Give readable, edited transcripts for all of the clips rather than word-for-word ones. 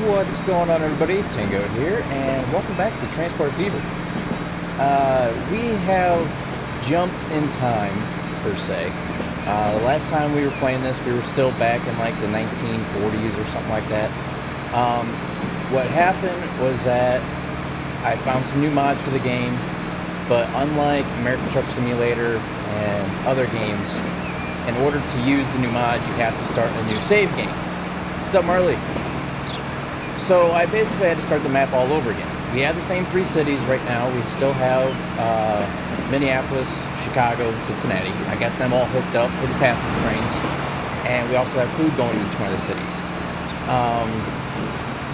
What's going on, everybody? Tingoat here, and welcome back to Transport Fever. We have jumped in time, per se. The last time we were playing this, we were still back in like the 1940s or something like that. What happened was that I found some new mods for the game, but unlike American Truck Simulator and other games, in order to use the new mods, you have to start a new save game. What's up, Marley? So I basically had to start the map all over again. We have the same three cities right now. We still have Minneapolis, Chicago, and Cincinnati. I got them all hooked up for the passenger trains. And we also have food going to each one of the cities.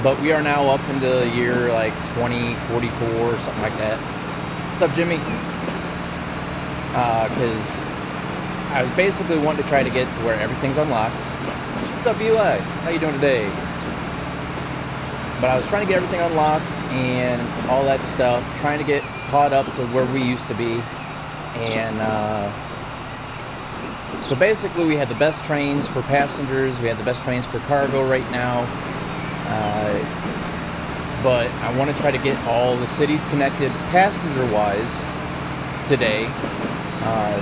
But we are now up into the year like 2044 or something like that. What's up, Jimmy? Because I was basically wanting to try to get to where everything's unlocked. What's up, Eli? How you doing today? But I was trying to get everything unlocked and all that stuff, trying to get caught up to where we used to be. And so basically we had the best trains for passengers, we had the best trains for cargo right now. But I want to try to get all the cities connected passenger-wise today.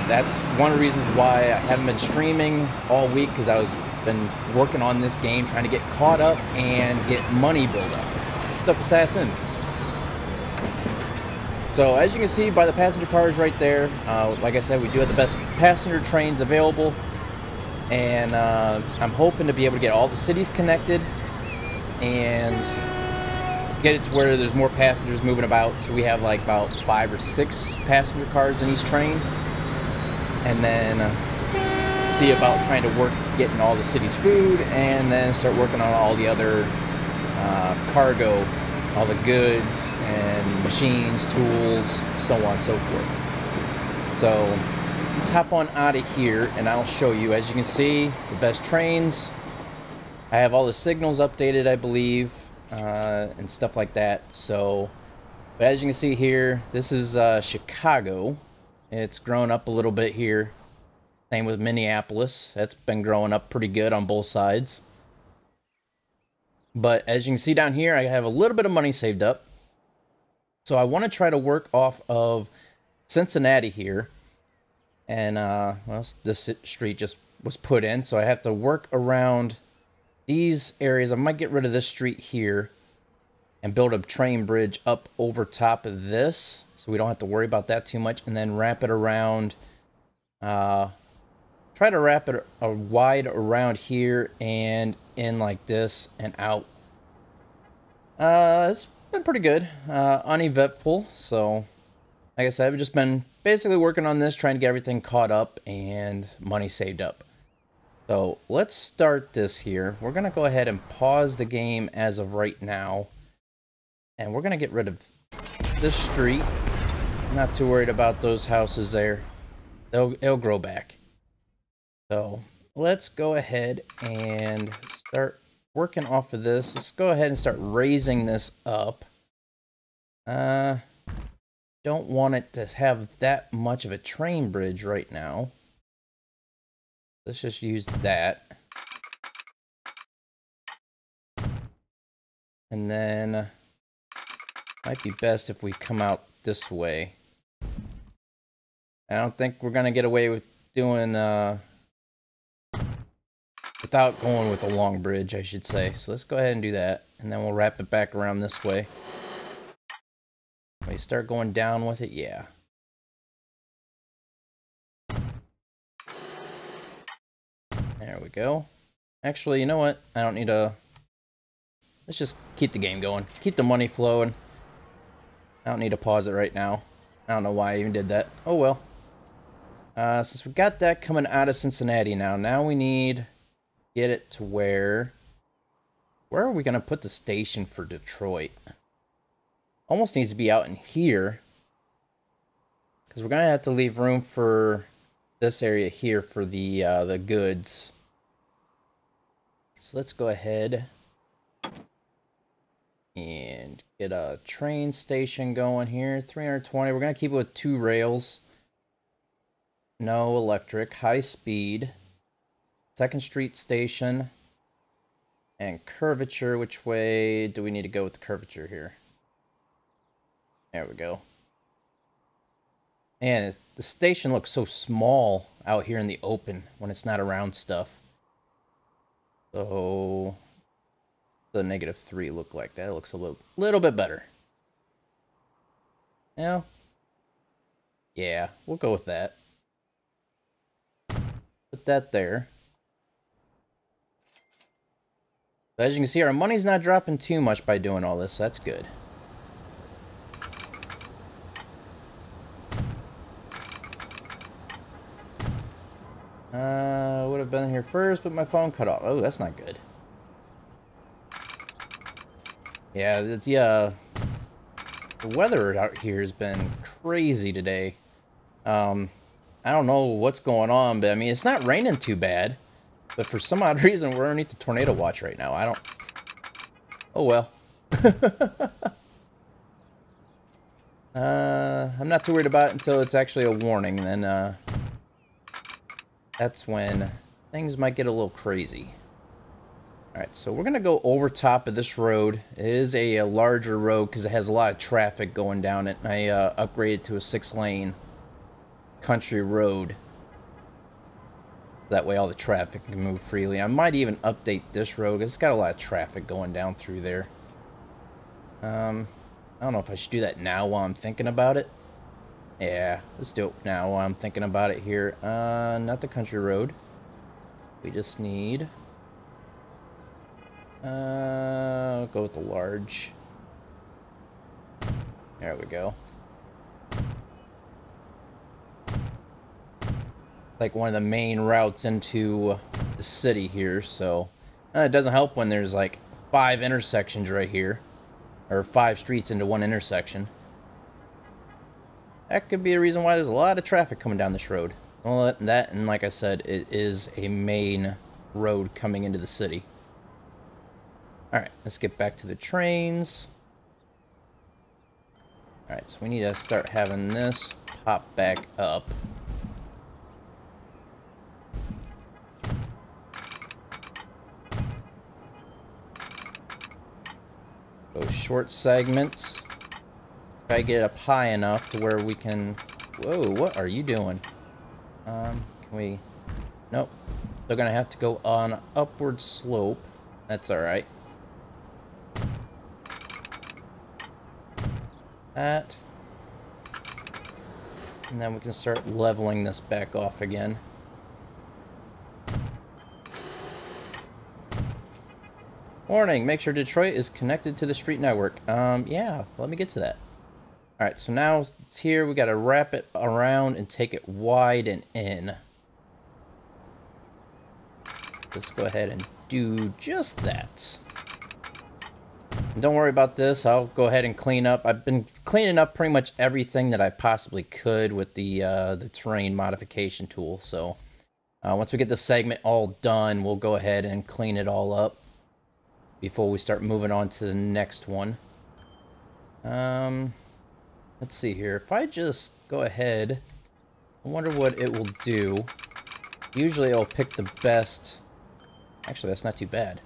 That's one of the reasons why I haven't been streaming all week, because I was been working on this game, trying to get caught up and get money build up. What's up, Assassin? So as you can see by the passenger cars right there, like I said, we do have the best passenger trains available, and I'm hoping to be able to get all the cities connected and get it to where there's more passengers moving about, so we have like about 5 or 6 passenger cars in each train, and then see about trying to work getting all the city's food, and then start working on all the other cargo, all the goods and machines, tools, so on and so forth. So let's hop on out of here and I'll show you. As you can see, the best trains. I have all the signals updated, I believe, and stuff like that. So, but as you can see here, this is Chicago. It's grown up a little bit here. Same with Minneapolis. That's been growing up pretty good on both sides. But as you can see down here, I have a little bit of money saved up. So I want to try to work off of Cincinnati here. And, well, this street just was put in, so I have to work around these areas. I might get rid of this street here and build a train bridge up over top of this, so we don't have to worry about that too much. And then wrap it around, try to wrap it wide around here and in like this and out. It's been pretty good, uneventful. So, like I said, I've just been basically working on this, trying to get everything caught up and money saved up. So let's start this here. We're gonna go ahead and pause the game as of right now, and we're gonna get rid of this street. I'm not too worried about those houses there. It'll grow back. So let's go ahead and start working off of this. Let's go ahead and start raising this up. Don't want it to have that much of a train bridge right now. Let's just use that. And then might be best if we come out this way. I don't think we're gonna get away with doing without going with a long bridge, I should say. So let's go ahead and do that, and then we'll wrap it back around this way. We start going down with it, yeah. There we go. Actually, you know what? I don't need to... Let's just keep the game going. Keep the money flowing. I don't need to pause it right now. I don't know why I even did that. Oh well. Since we got that coming out of Cincinnati now we need... get it to where are we gonna put the station for Detroit? Almost needs to be out in here, because we're gonna have to leave room for this area here for the goods. So let's go ahead and get a train station going here. 320. We're gonna keep it with 2 rails, no electric, high speed. 2nd Street Station. And curvature, which way do we need to go with the curvature here? There we go. And the station looks so small out here in the open when it's not around stuff. So the -3 look like that. It looks a little bit better. Yeah, we'll go with that. Put that there. But as you can see, our money's not dropping too much by doing all this. So that's good. Would have been here first, but my phone cut off. Oh, that's not good. Yeah, the weather out here has been crazy today. I don't know what's going on, but I mean, it's not raining too bad. But for some odd reason, we're underneath the tornado watch right now. I don't... Oh, well. I'm not too worried about it until it's actually a warning. And then, that's when things might get a little crazy. Alright, so we're going to go over top of this road. It is a larger road because it has a lot of traffic going down it. And I upgraded to a 6-lane country road. That way all the traffic can move freely. I might even update this road because it's got a lot of traffic going down through there. I don't know if I should do that now while I'm thinking about it. Yeah, let's do it now while I'm thinking about it here. Not the country road. We just need... I'll go with the large. There we go. Like one of the main routes into the city here, so it doesn't help when there's like 5 intersections right here, or 5 streets into one intersection. That could be a reason why there's a lot of traffic coming down this road. Well, that, and like I said, it is a main road coming into the city. Alright, let's get back to the trains. Alright, so we need to start having this pop back up. Go short segments. Try to get it up high enough to where we can... Whoa, what are you doing? Can we... Nope. They're gonna have to go on an upward slope. That's alright. That. And then we can start leveling this back off again. Warning, make sure Detroit is connected to the street network. Yeah, let me get to that. Alright, so now it's here. We gotta wrap it around and take it wide and in. Let's go ahead and do just that. And don't worry about this. I'll go ahead and clean up. I've been cleaning up pretty much everything that I possibly could with the terrain modification tool. So once we get the segment all done, we'll go ahead and clean it all up before we start moving on to the next one. Let's see here. If I just go ahead, I wonder what it will do. Usually it'll pick the best. Actually, that's not too bad.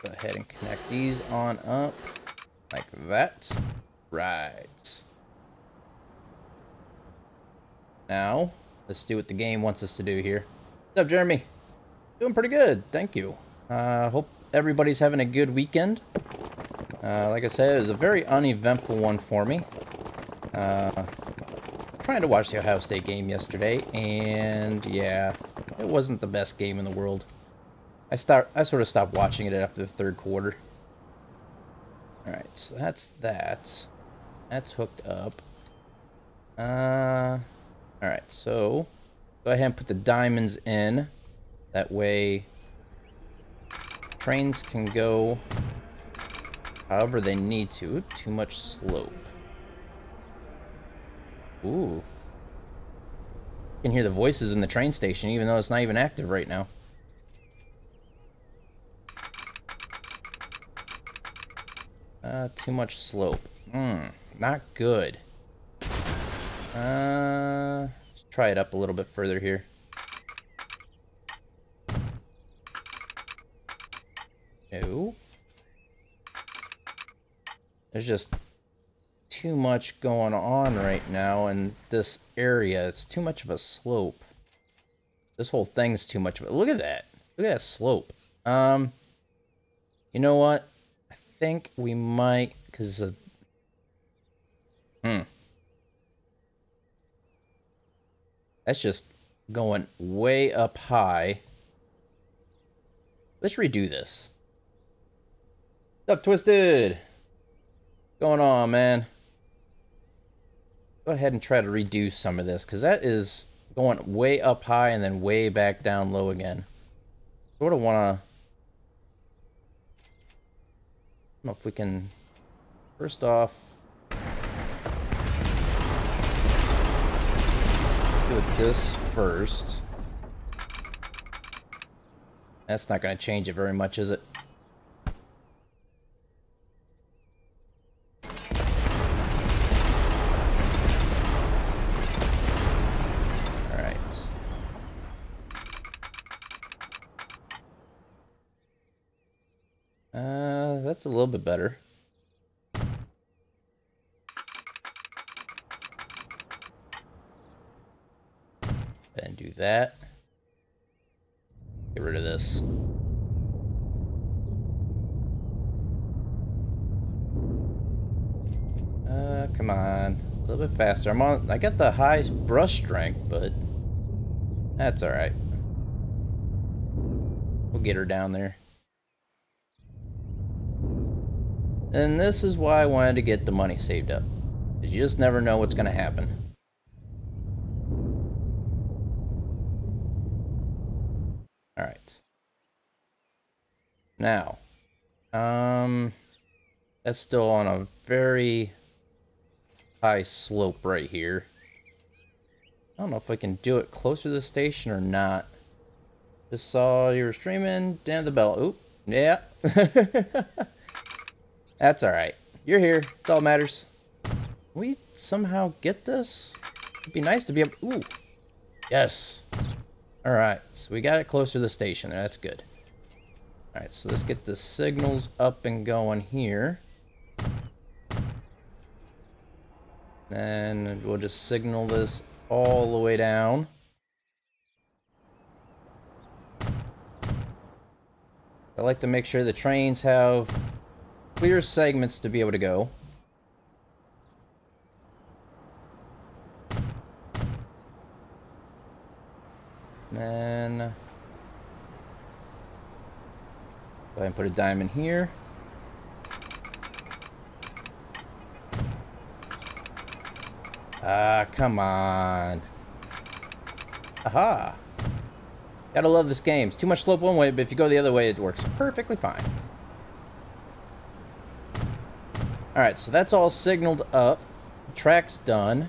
Go ahead and connect these on up like that. Right. Now, let's do what the game wants us to do here. What's up, Jeremy? Doing pretty good, thank you. Hope everybody's having a good weekend. Like I said, it was a very uneventful one for me. Trying to watch the Ohio State game yesterday, and yeah, it wasn't the best game in the world. I sort of stopped watching it after the third quarter. Alright, so that's that. That's hooked up. Alright, so go ahead and put the diamonds in. That way trains can go however they need to. Too much slope. Ooh. You can hear the voices in the train station even though it's not even active right now. Too much slope. Not good. Let's try it up a little bit further here. No. There's just too much going on right now in this area. It's too much of a slope. This whole thing's too much of a... Look at that. Look at that slope. You know what? I think we might... Because of... That's just going way up high. Let's redo this. What's up, Twisted? What's going on, man? Go ahead and try to redo some of this, because that is going way up high and then way back down low again. Sort of want to... I don't know if we can... First off... do this first. That's not going to change it very much, is it? Alright. That's a little bit better. And do that. Get rid of this. Come on. A little bit faster. I got the high brush strength, but that's alright. We'll get her down there. And this is why I wanted to get the money saved up. Because you just never know what's going to happen. Alright. Now, that's still on a very high slope right here. I don't know if I can do it closer to the station or not. Just saw you were streaming. Damn the bell. Oop. Yeah. That's alright. You're here. That's all that matters. Can we somehow get this? It'd be nice to be able... Ooh. Yes. Alright. So we got it closer to the station there. That's good. Alright, so let's get the signals up and going here. Then we'll just signal this all the way down. I like to make sure the trains have clear segments to be able to go. And then go ahead and put a diamond here. Ah, come on. Aha. Gotta love this game. It's too much slope one way, but if you go the other way, it works perfectly fine. Alright, so that's all signaled up. The track's done.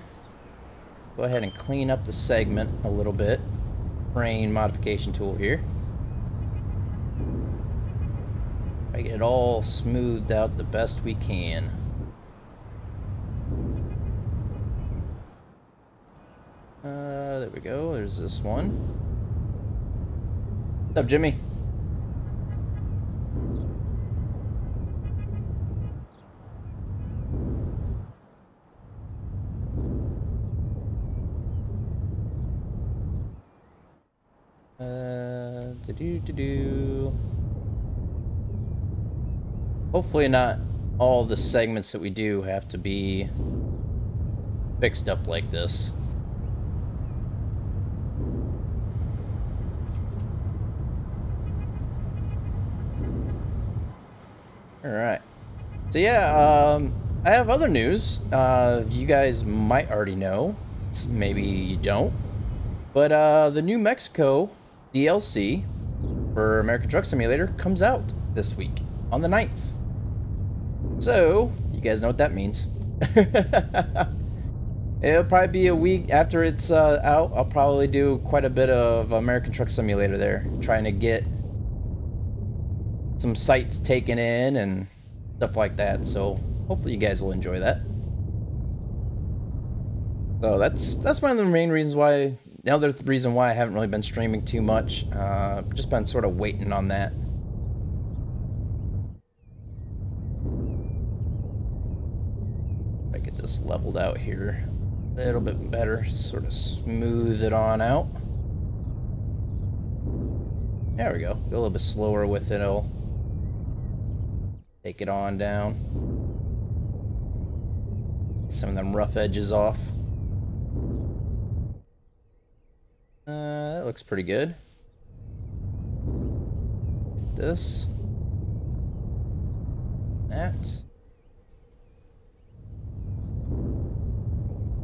Go ahead and clean up the segment a little bit. Train modification tool here. I get it all smoothed out the best we can. There we go. There's this one. What's up, Jimmy? Hopefully not all the segments that we do have to be fixed up like this. Alright. So yeah, I have other news. You guys might already know. Maybe you don't. But the New Mexico DLC for American Truck Simulator comes out this week on the 9th. So, you guys know what that means. It'll probably be a week after it's out. I'll probably do quite a bit of American Truck Simulator there, trying to get some sites taken in and stuff like that. So, hopefully you guys will enjoy that. So, that's one of the main reasons why. The other reason why I haven't really been streaming too much, just been sort of waiting on that. this leveled out here a little bit better. Sort of smooth it on out. There we go. Go a little bit slower with it. It'll take it on down. Some of them rough edges off. That looks pretty good. This. That.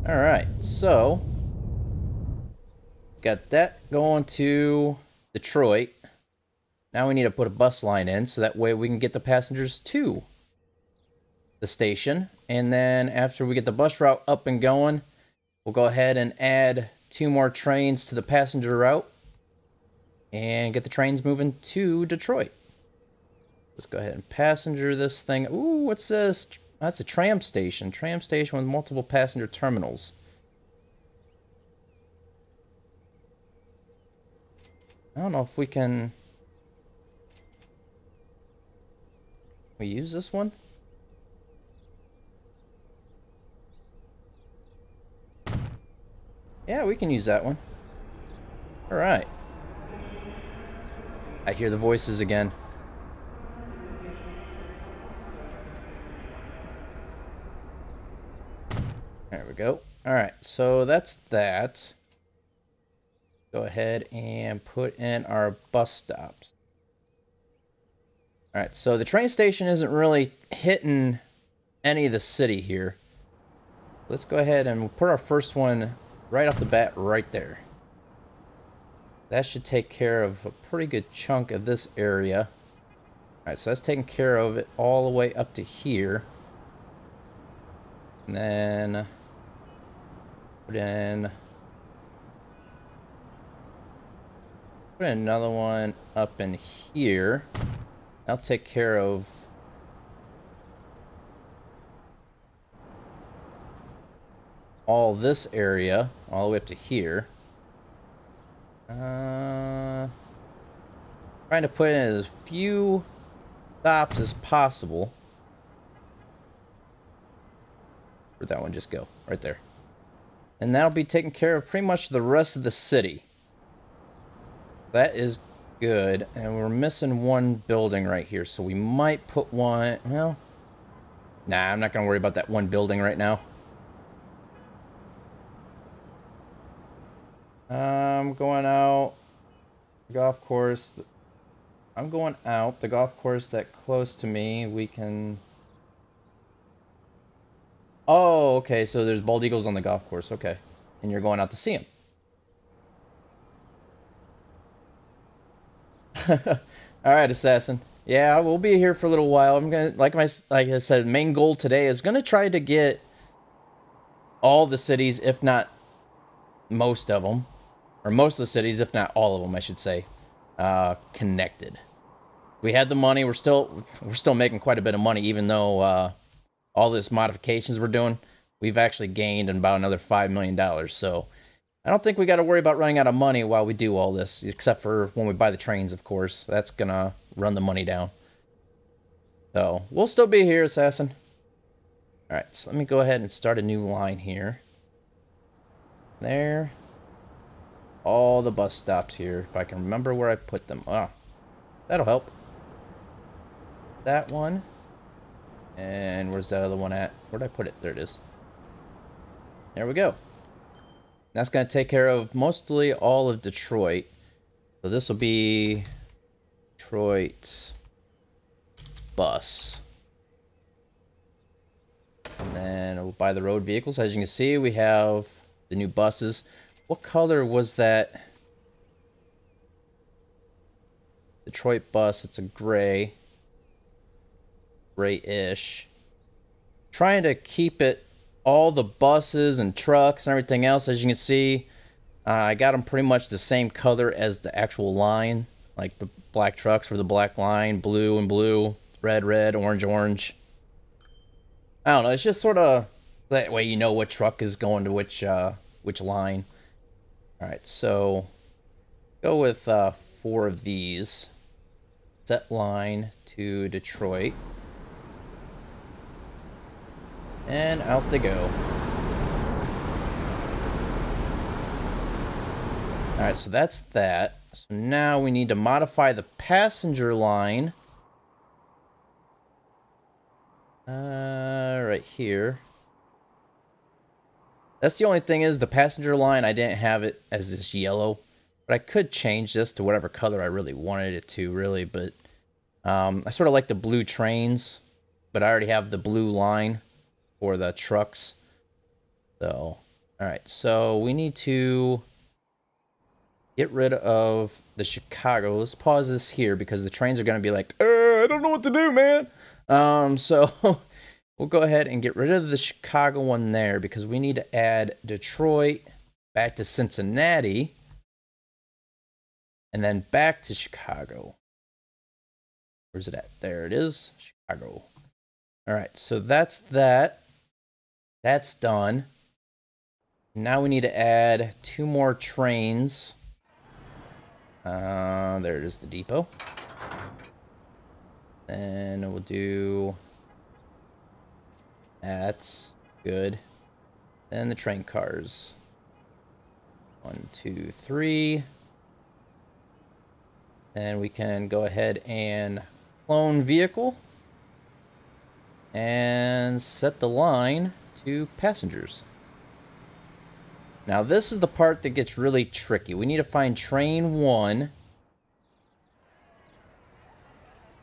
Alright, so got that going to Detroit. Now we need to put a bus line in so that way we can get the passengers to the station. And then after we get the bus route up and going, we'll go ahead and add 2 more trains to the passenger route and get the trains moving to Detroit. Let's go ahead and passenger this thing. Ooh, what's this? That's a tram station. Tram station with multiple passenger terminals. I don't know if we can... we use this one? Yeah, we can use that one. Alright. I hear the voices again. There we go. Alright, so that's that. Go ahead and put in our bus stops. Alright, so the train station isn't really hitting any of the city here. Let's go ahead and we'll put our first one right off the bat right there. That should take care of a pretty good chunk of this area. Alright, so that's taking care of it all the way up to here. And then put in another one up in here. I'll take care of all this area all the way up to here. Trying to put in as few stops as possible. Where'd that one just go? Right there. And that'll be taking care of pretty much the rest of the city. That is good. And we're missing one building right here, so we might put one... well, nah, I'm not going to worry about that one building right now. I'm going out. Golf course. I'm going out. The golf course that close to me, we can... oh, okay, so there's bald eagles on the golf course, okay. And you're going out to see them. Alright, Assassin. Yeah, we'll be here for a little while. I'm gonna, like I said, main goal today is gonna try to get all the cities, if not most of them, or most of the cities, if not all of them, I should say, connected. We had the money. We're still making quite a bit of money, even though all this modifications we're doing. We've actually gained about another $5 million. So I don't think we got to worry about running out of money while we do all this, except for when we buy the trains, of course. That's gonna run the money down. So we'll still be here, Assassin. All right, so let me go ahead and start a new line here. There. All the bus stops here, if I can remember where I put them. Ah, that'll help. That one. And where's that other one at? Where'd I put it? There it is. There we go. That's going to take care of mostly all of Detroit. So this will be Detroit bus. And then we'll buy the road vehicles. As you can see, we have the new buses. What color was that Detroit bus? It's a gray. Gray-ish. Trying to keep it, all the buses and trucks and everything else, as you can see, I got them pretty much the same color as the actual line. Like the black trucks for the black line, blue and blue, red, red, orange, orange. I don't know, it's just sort of that way you know what truck is going to which line. Alright, so go with 4 of these. Set line to Detroit. And out they go. Alright, so that's that. So now we need to modify the passenger line. Right here. That's the only thing is the passenger line, I didn't have it as this yellow. But I could change this to whatever color I really wanted it to, really. But I sort of like the blue trains. But I already have the blue line for the trucks. So, alright. So we need to get rid of the Chicago. Let's pause this here because the trains are going to be like, I don't know what to do, man. So we'll go ahead and get rid of the Chicago one there because we need to add Detroit back to Cincinnati and then back to Chicago. Where's it at? There it is, Chicago. All right, so that's that. That's done. Now we need to add 2 more trains. There it is, the depot. Then we'll do... That's good. Then the train cars. 1, 2, 3. And we can go ahead and clone vehicle. And set the line to passengers. Now this is the part that gets really tricky. We need to find train 1.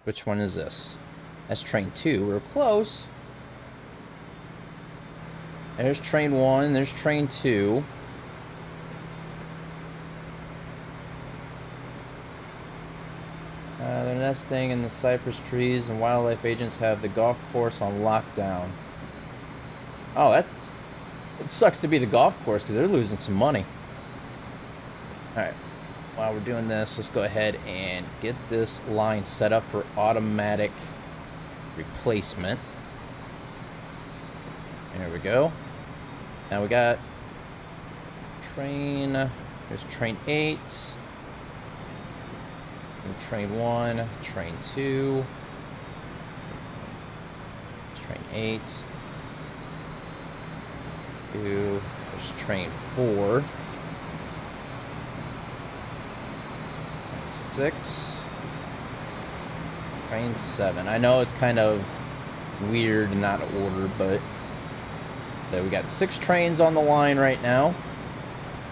Which one is this? That's train 2. We're close. There's train 1. There's train 2. They're nesting in the cypress trees, and wildlife agents have the golf course on lockdown. Oh, it sucks to be the golf course because they're losing some money. Alright, while we're doing this, let's go ahead and get this line set up for automatic replacement. There we go. Now we got train, there's train 8. Train 1, train 2, train 8, 2, there's train 4, 6, train 7. I know it's kind of weird and out of order, but so we got 6 trains on the line right now.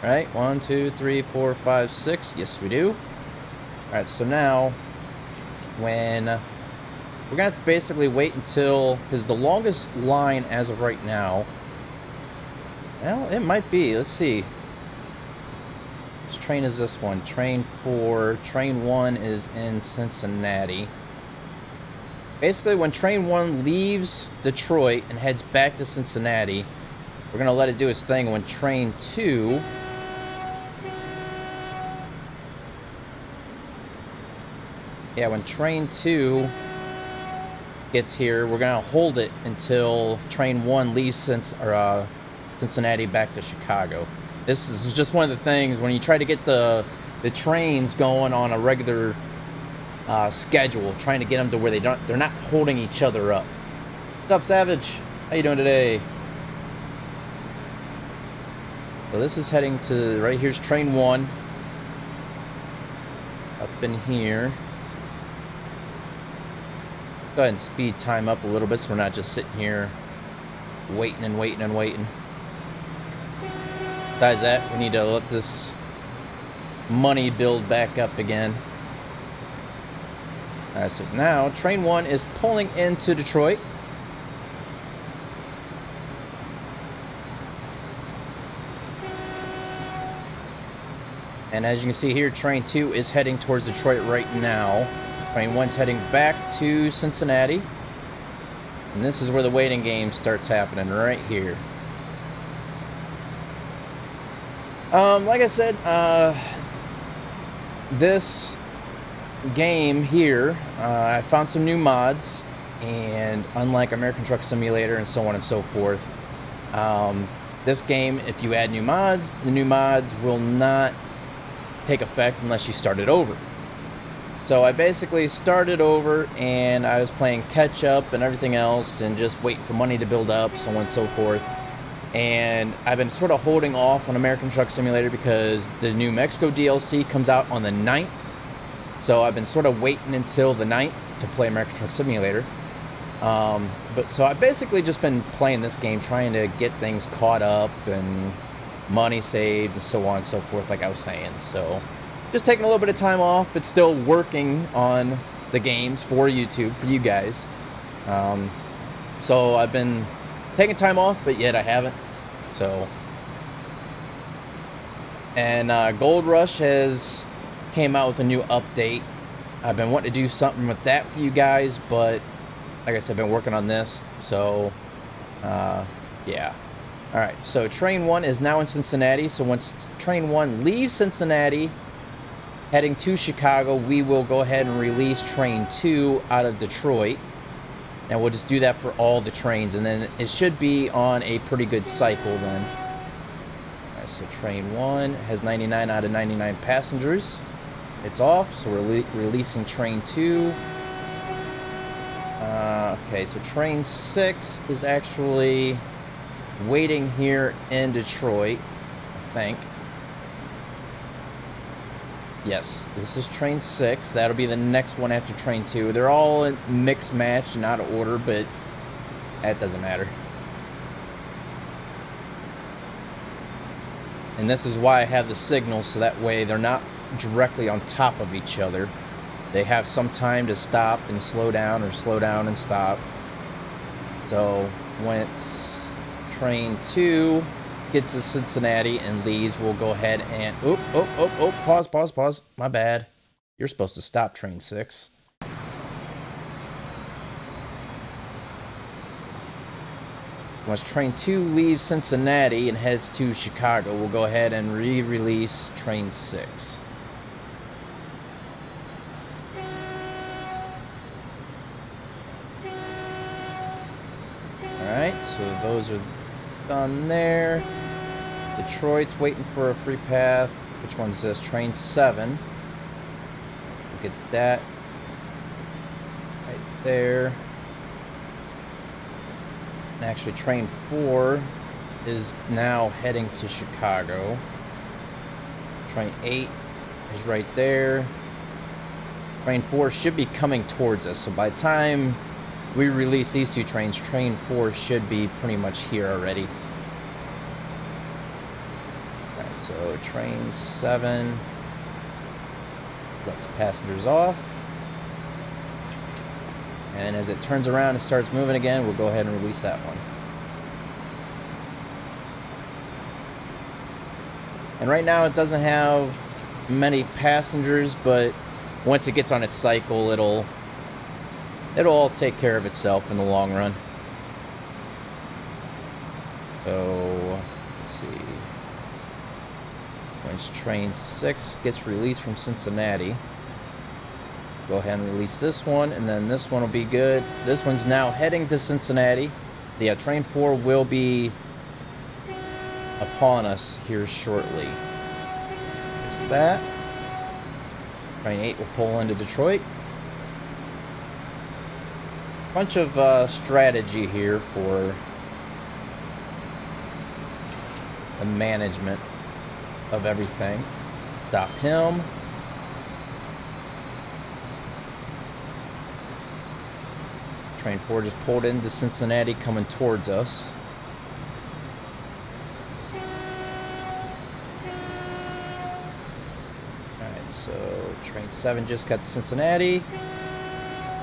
All right, 1, 2, 3, 4, 5, 6. Yes, we do. Alright, so now, when we're going to basically wait until, because the longest line as of right now, well, it might be, let's see. Which train is this one? Train 4, train 1 is in Cincinnati. Basically, when train 1 leaves Detroit and heads back to Cincinnati, we're going to let it do its thing. When train 2... Yeah, when train 2 gets here, we're going to hold it until train 1 leaves Cincinnati back to Chicago. This is just one of the things when you try to get the trains going on a regular schedule, trying to get them to where they're not holding each other up. What's up, Savage? How you doing today? So this is heading to, right here's train 1. Up in here. Go ahead and speed time up a little bit so we're not just sitting here waiting and waiting and waiting. Besides that, we need to let this money build back up again. Alright, so now train 1 is pulling into Detroit. And as you can see here, train 2 is heading towards Detroit right now. Train 1's heading back to Cincinnati. And this is where the waiting game starts happening, right here. Like I said, this game here, I found some new mods. And unlike American Truck Simulator and so on and so forth, this game, if you add new mods, the new mods will not take effect unless you start it over. So I basically started over, and I was playing catch up and everything else, and just waiting for money to build up, so on and so forth. And I've been sort of holding off on American Truck Simulator because the New Mexico DLC comes out on the 9th. So I've been sort of waiting until the 9th to play American Truck Simulator. So I've basically just been playing this game, trying to get things caught up and money saved and so on and so forth, like I was saying. So just taking a little bit of time off, but still working on the games for YouTube, for you guys. So I've been taking time off, but yet I haven't. So, and Gold Rush has came out with a new update. I've been wanting to do something with that for you guys, but like I said, I've been working on this. So, yeah. All right. So Train 1 is now in Cincinnati. So once Train 1 leaves Cincinnati, heading to Chicago, we will go ahead and release Train 2 out of Detroit. And we'll just do that for all the trains, and then it should be on a pretty good cycle then. All right, so Train 1 has 99 out of 99 passengers. It's off, so we're releasing Train 2. Okay, so Train 6 is actually waiting here in Detroit, I think. Yes, this is Train 6. That'll be the next one after Train 2. They're all in mixed match and out of order, but that doesn't matter. And this is why I have the signals, so that way they're not directly on top of each other. They have some time to stop and slow down, or slow down and stop. So once Train 2 gets to Cincinnati and leaves, we'll go ahead and pause. My bad. You're supposed to stop Train 6. Once Train 2 leaves Cincinnati and heads to Chicago, we'll go ahead and re-release Train 6. Alright, so those are done there. Detroit's waiting for a free path. Which one's this? Train 7. Look at that. Right there. And actually, Train 4 is now heading to Chicago. Train 8 is right there. Train 4 should be coming towards us. So by the time we release these two trains, Train 4 should be pretty much here already. Alright, so Train 7. Let the passengers off. And as it turns around and starts moving again, we'll go ahead and release that one. And right now it doesn't have many passengers, but once it gets on its cycle, it'll all take care of itself in the long run. So, let's see. Once Train 6 gets released from Cincinnati, go ahead and release this one, and then this one will be good. This one's now heading to Cincinnati. Yeah, Train 4 will be upon us here shortly. There's that. Train 8 will pull into Detroit. Bunch of strategy here for the management of everything. Stop him. Train 4 just pulled into Cincinnati, coming towards us. Alright, so Train 7 just got to Cincinnati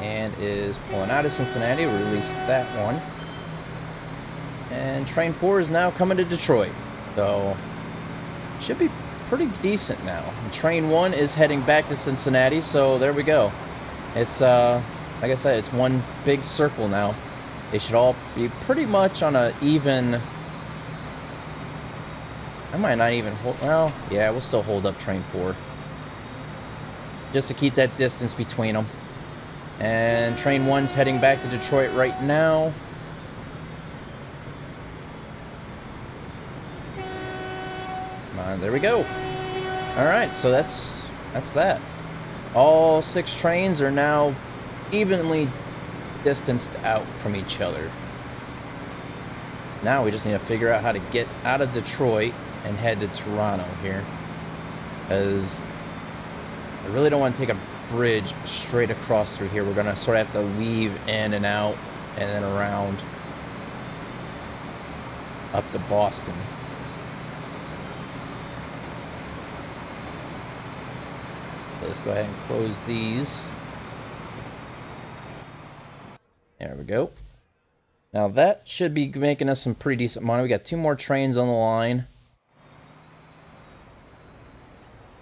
and is pulling out of Cincinnati. We'll release that one. And Train 4 is now coming to Detroit. So, should be pretty decent now. And Train 1 is heading back to Cincinnati, so there we go. It's, like I said, it's one big circle now. They should all be pretty much on a even... I might not even hold... Well, yeah, we'll still hold up Train 4. Just to keep that distance between them. And Train 1's heading back to Detroit right now. There we go. Alright, so that's that. All 6 trains are now evenly distanced out from each other. Now we just need to figure out how to get out of Detroit and head to Toronto here. Because I really don't want to take a bridge straight across through here. We're going to sort of have to weave in and out and then around up to Boston. So let's go ahead and close these. There we go. Now that should be making us some pretty decent money. We got 2 more trains on the line.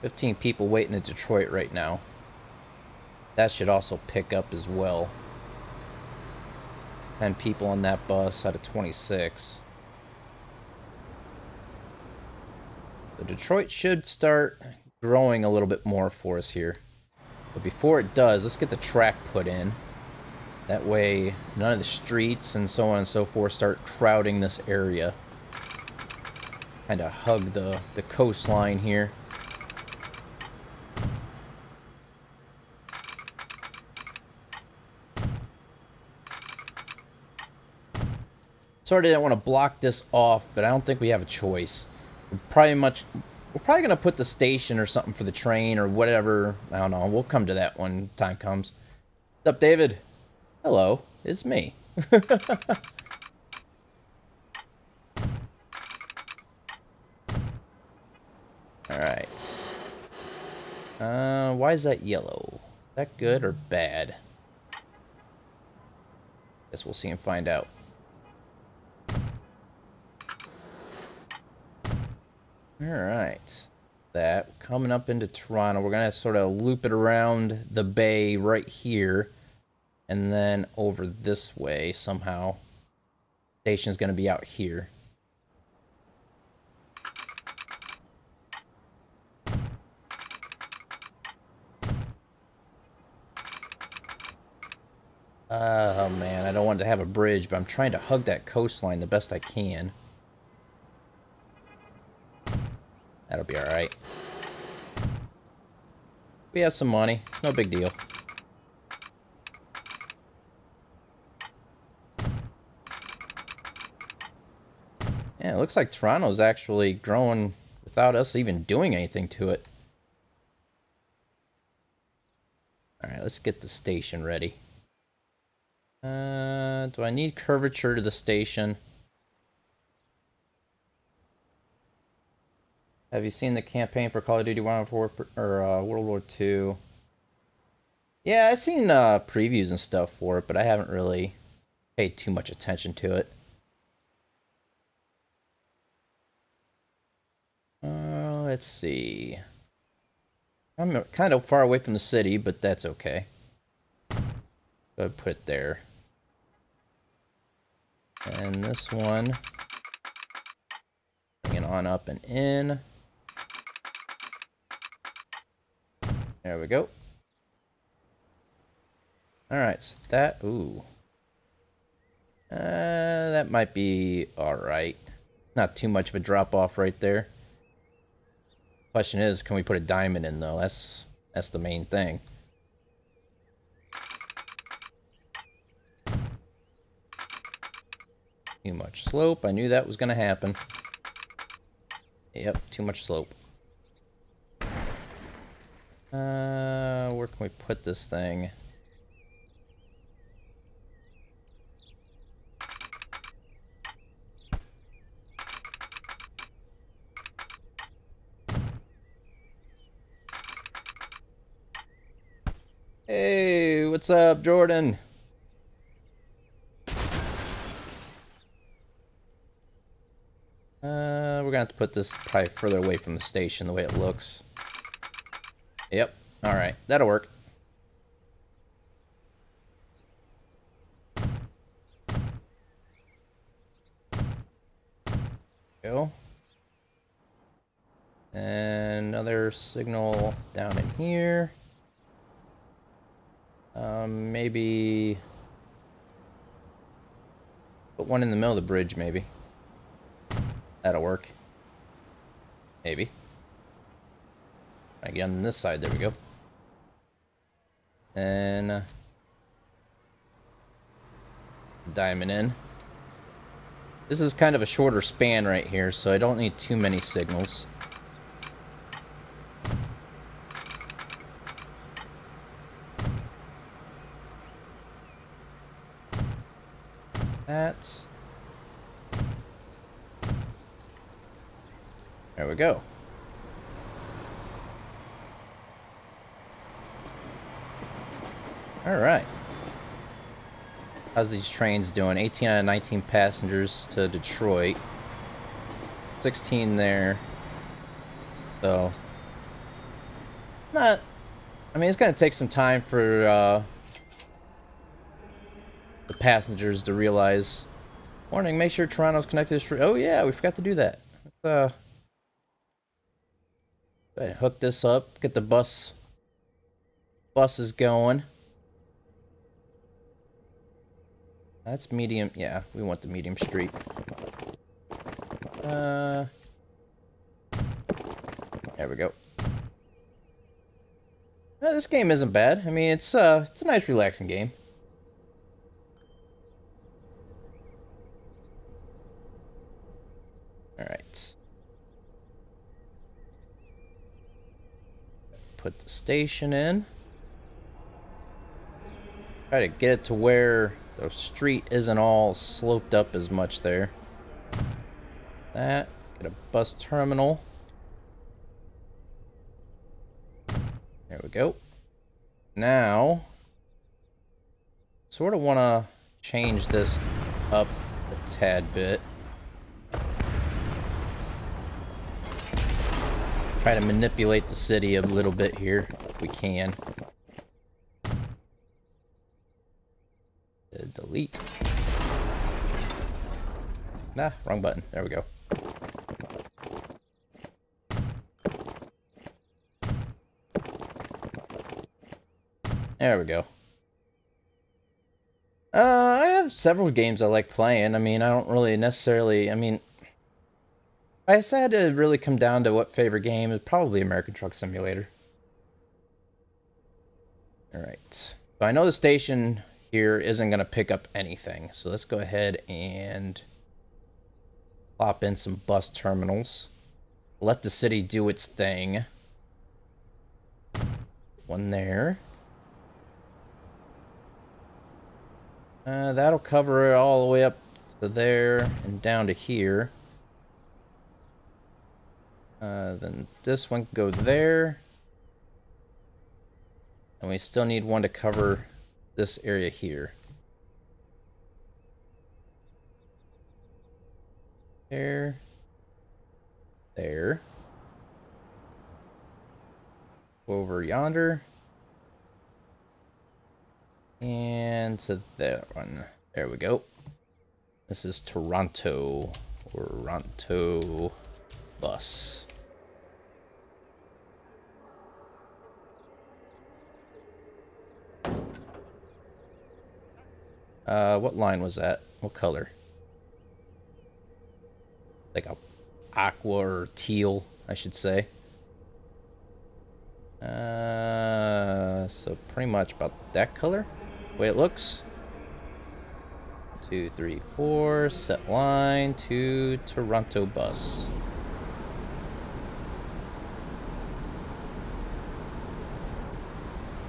15 people waiting in Detroit right now. That should also pick up as well. 10 people on that bus out of 26. So Detroit should start growing a little bit more for us here. But before it does, let's get the track put in. That way, none of the streets and so on and so forth start crowding this area. Kind of hug the coastline here. Sorry, I didn't want to block this off, but I don't think we have a choice. We're probably gonna put the station or something for the train or whatever. I don't know. We'll come to that when time comes. What's up, David? Hello, it's me. Alright. Why is that yellow? Is that good or bad? Guess we'll see and find out. Alright. That, coming up into Toronto, we're gonna sort of loop it around the bay right here. And then over this way, somehow. Station's gonna be out here. Oh man, I don't want to have a bridge, but I'm trying to hug that coastline the best I can. That'll be alright. We have some money. It's no big deal. Yeah, it looks like Toronto's actually growing without us even doing anything to it. Alright, let's get the station ready. Do I need curvature to the station? Have you seen the campaign for Call of Duty Modern Warfare or World War II? Yeah, I've seen previews and stuff for it, but I haven't really paid too much attention to it. Let's see. I'm kind of far away from the city, but that's okay. Go ahead, put it there. And this one, bring it on up and in. There we go. Alright, so that, ooh. That might be alright. Not too much of a drop off right there. Question is, can we put a diamond in though? That's the main thing. Too much slope. I knew that was gonna happen. Yep, too much slope. Where can we put this thing? Hey, what's up, Jordan? We're gonna have to put this probably further away from the station the way it looks. Yep, alright, that'll work. Go. And another signal down in here. Maybe put one in the middle of the bridge, maybe. That'll work. Maybe. I get on this side, there we go. And diamond in. This is kind of a shorter span right here, so I don't need too many signals. That. There we go. All right. How's these trains doing? 18 out of 19 passengers to Detroit. 16 there. So, not... I mean, it's going to take some time for the passengers to realize. Warning, make sure Toronto's connected to street. Oh, yeah, we forgot to do that. Let's, go ahead and hook this up. Get the buses going. That's medium. Yeah, we want the medium street. There we go. This game isn't bad. I mean, it's a nice, relaxing game. All right. Put the station in. Try to get it to where the street isn't all sloped up as much there. That. Get a bus terminal. There we go. Now, sort of want to change this up a tad bit. Try to manipulate the city a little bit here, if we can. Delete. Nah, wrong button. There we go. There we go. I have several games I like playing. I mean, I don't really necessarily... I mean, if I had to really come down to what favorite game, is probably American Truck Simulator. Alright. So I know the station here isn't going to pick up anything. So let's go ahead and plop in some bus terminals. Let the city do its thing. One there. That'll cover it all the way up to there and down to here. Then this one can go there. And we still need one to cover this area here. There. There. Over yonder. And to that one. There we go. This is Toronto. Toronto bus. What line was that? What color? Like a aqua or teal, I should say. So pretty much about that color. Way it looks. 2, 3, 4. Set line to Toronto bus.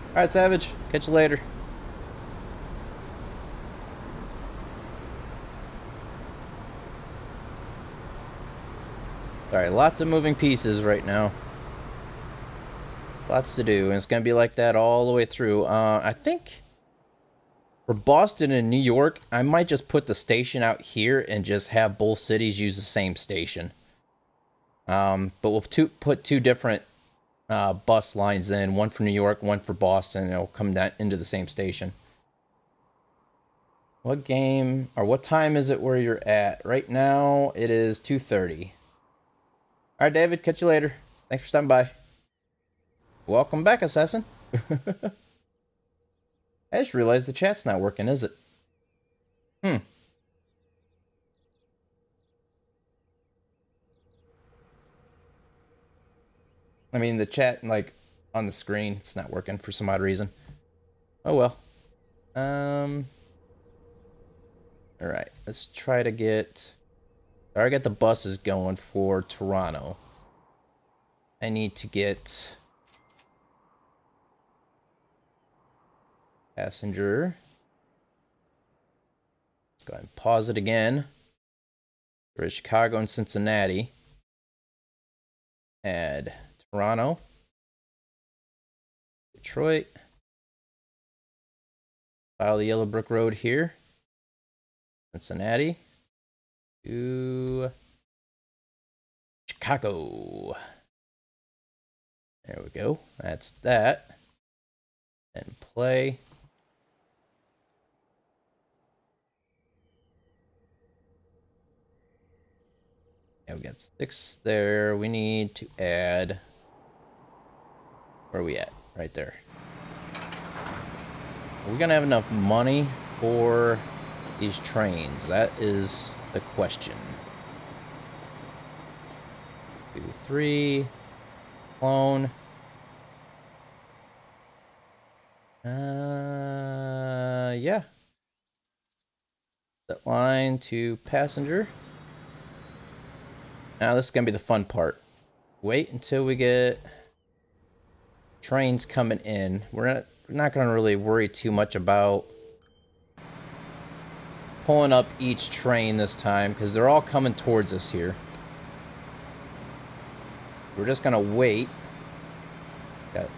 All right, Savage. Catch you later. All right, lots of moving pieces right now. Lots to do, and it's going to be like that all the way through. I think for Boston and New York, I might just put the station out here and just have both cities use the same station. But we'll put two different bus lines in, one for New York, one for Boston, and it'll come down into the same station. What game, or what time is it where you're at? Right now, it is 2:30. All right, David, catch you later. Thanks for stopping by. Welcome back, Assassin. I just realized the chat's not working, is it? I mean, the chat, like, on the screen, it's not working for some odd reason. Oh well. All right, let's try to get. I already got the buses going for Toronto. I need to get passenger. Let's go ahead and pause it again. For Chicago and Cincinnati. Add Toronto. Detroit. File the Yellow Brick Road here. Cincinnati. To Chicago. There we go. That's that. And play. Yeah, we got 6 there. We need to add. Where are we at? Right there. Are we gonna have enough money for these trains? That is the question. 2, 3. Clone. Yeah. Set line to passenger. Now this is gonna be the fun part. Wait until we get trains coming in. We're not gonna really worry too much about pulling up each train this time because they're all coming towards us here. We're just gonna wait. Got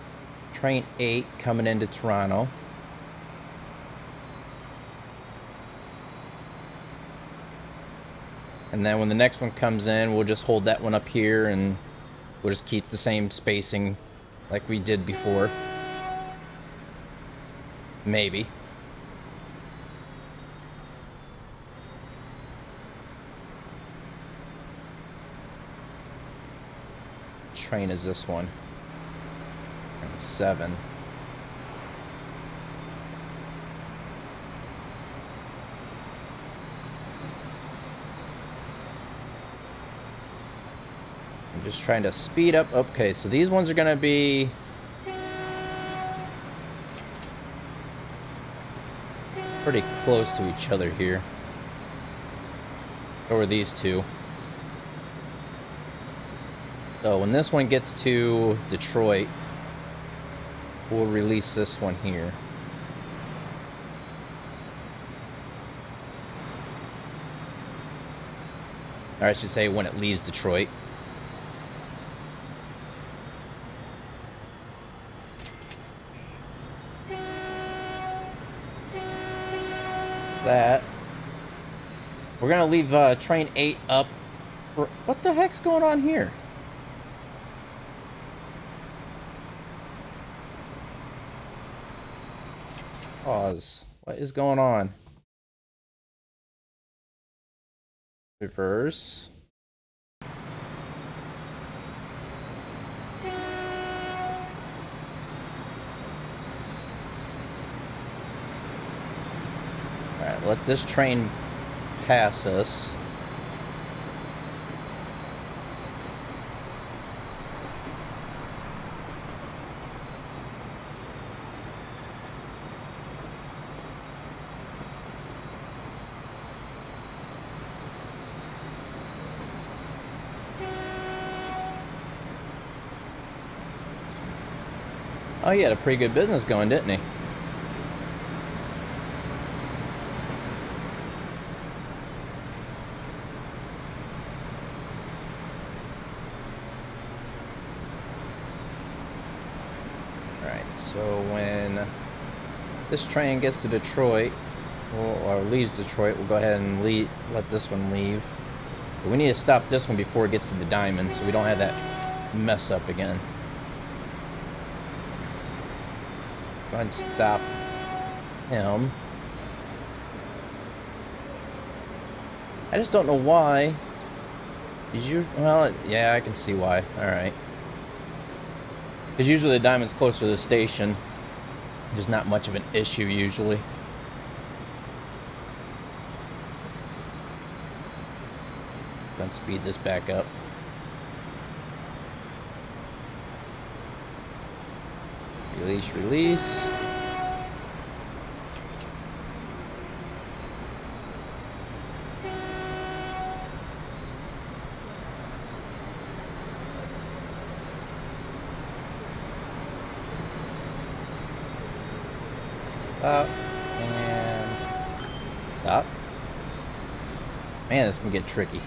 train 8 coming into Toronto. And then when the next one comes in, we'll just hold that one up here and we'll just keep the same spacing like we did before. Maybe. Train is this one? And 7. I'm just trying to speed up. Okay, so these ones are gonna be pretty close to each other here. So are these two. So when this one gets to Detroit, we'll release this one here. Or I should say when it leaves Detroit. That. We're gonna leave train 8 up. What the heck's going on here? Pause. What is going on? Reverse. Alright, let this train pass us. Oh, he had a pretty good business going, didn't he? Alright, so when this train gets to Detroit, or leaves Detroit, we'll go ahead and let this one leave. But we need to stop this one before it gets to the diamond, so we don't have that mess up again. Go ahead and stop him. I just don't know why. Well, yeah, I can see why. Alright. Because usually the diamond's closer to the station. There's not much of an issue usually. Go ahead and speed this back up. Release, release. Stop. And stop. Man, this can get tricky.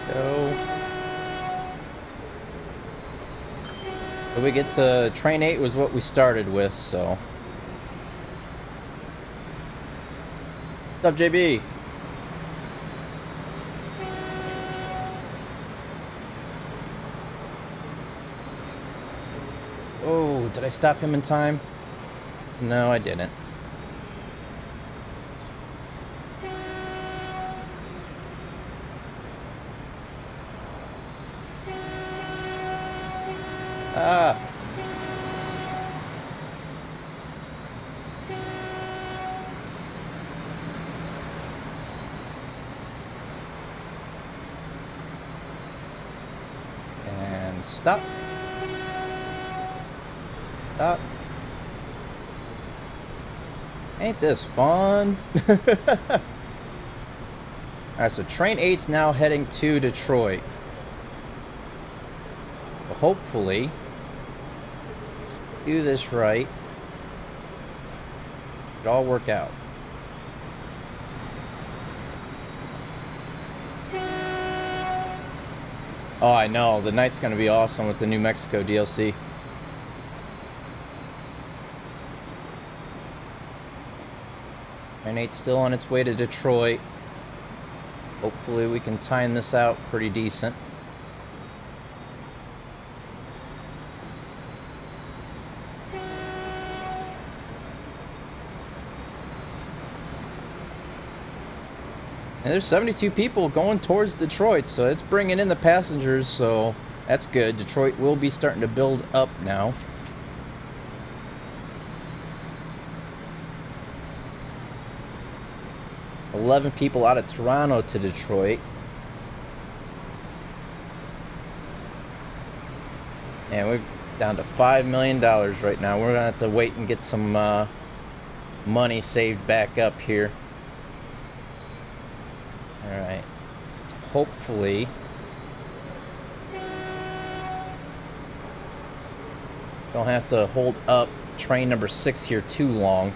Go. So we get to train 8 was what we started with, so. What's up, JB? Oh, did I stop him in time? No, I didn't. Ah. And stop. Stop. Ain't this fun? Alright, so train 8's now heading to Detroit. Well, hopefully, do this right. It'll all work out. Oh, I know. The night's going to be awesome with the New Mexico DLC. Train 8's still on its way to Detroit. Hopefully we can time this out pretty decent. And there's 72 people going towards Detroit, so it's bringing in the passengers, so that's good. Detroit will be starting to build up now. $11 people out of Toronto to Detroit. And we're down to $5 million right now. We're going to have to wait and get some money saved back up here. Alright. Hopefully don't have to hold up train number 6 here too long,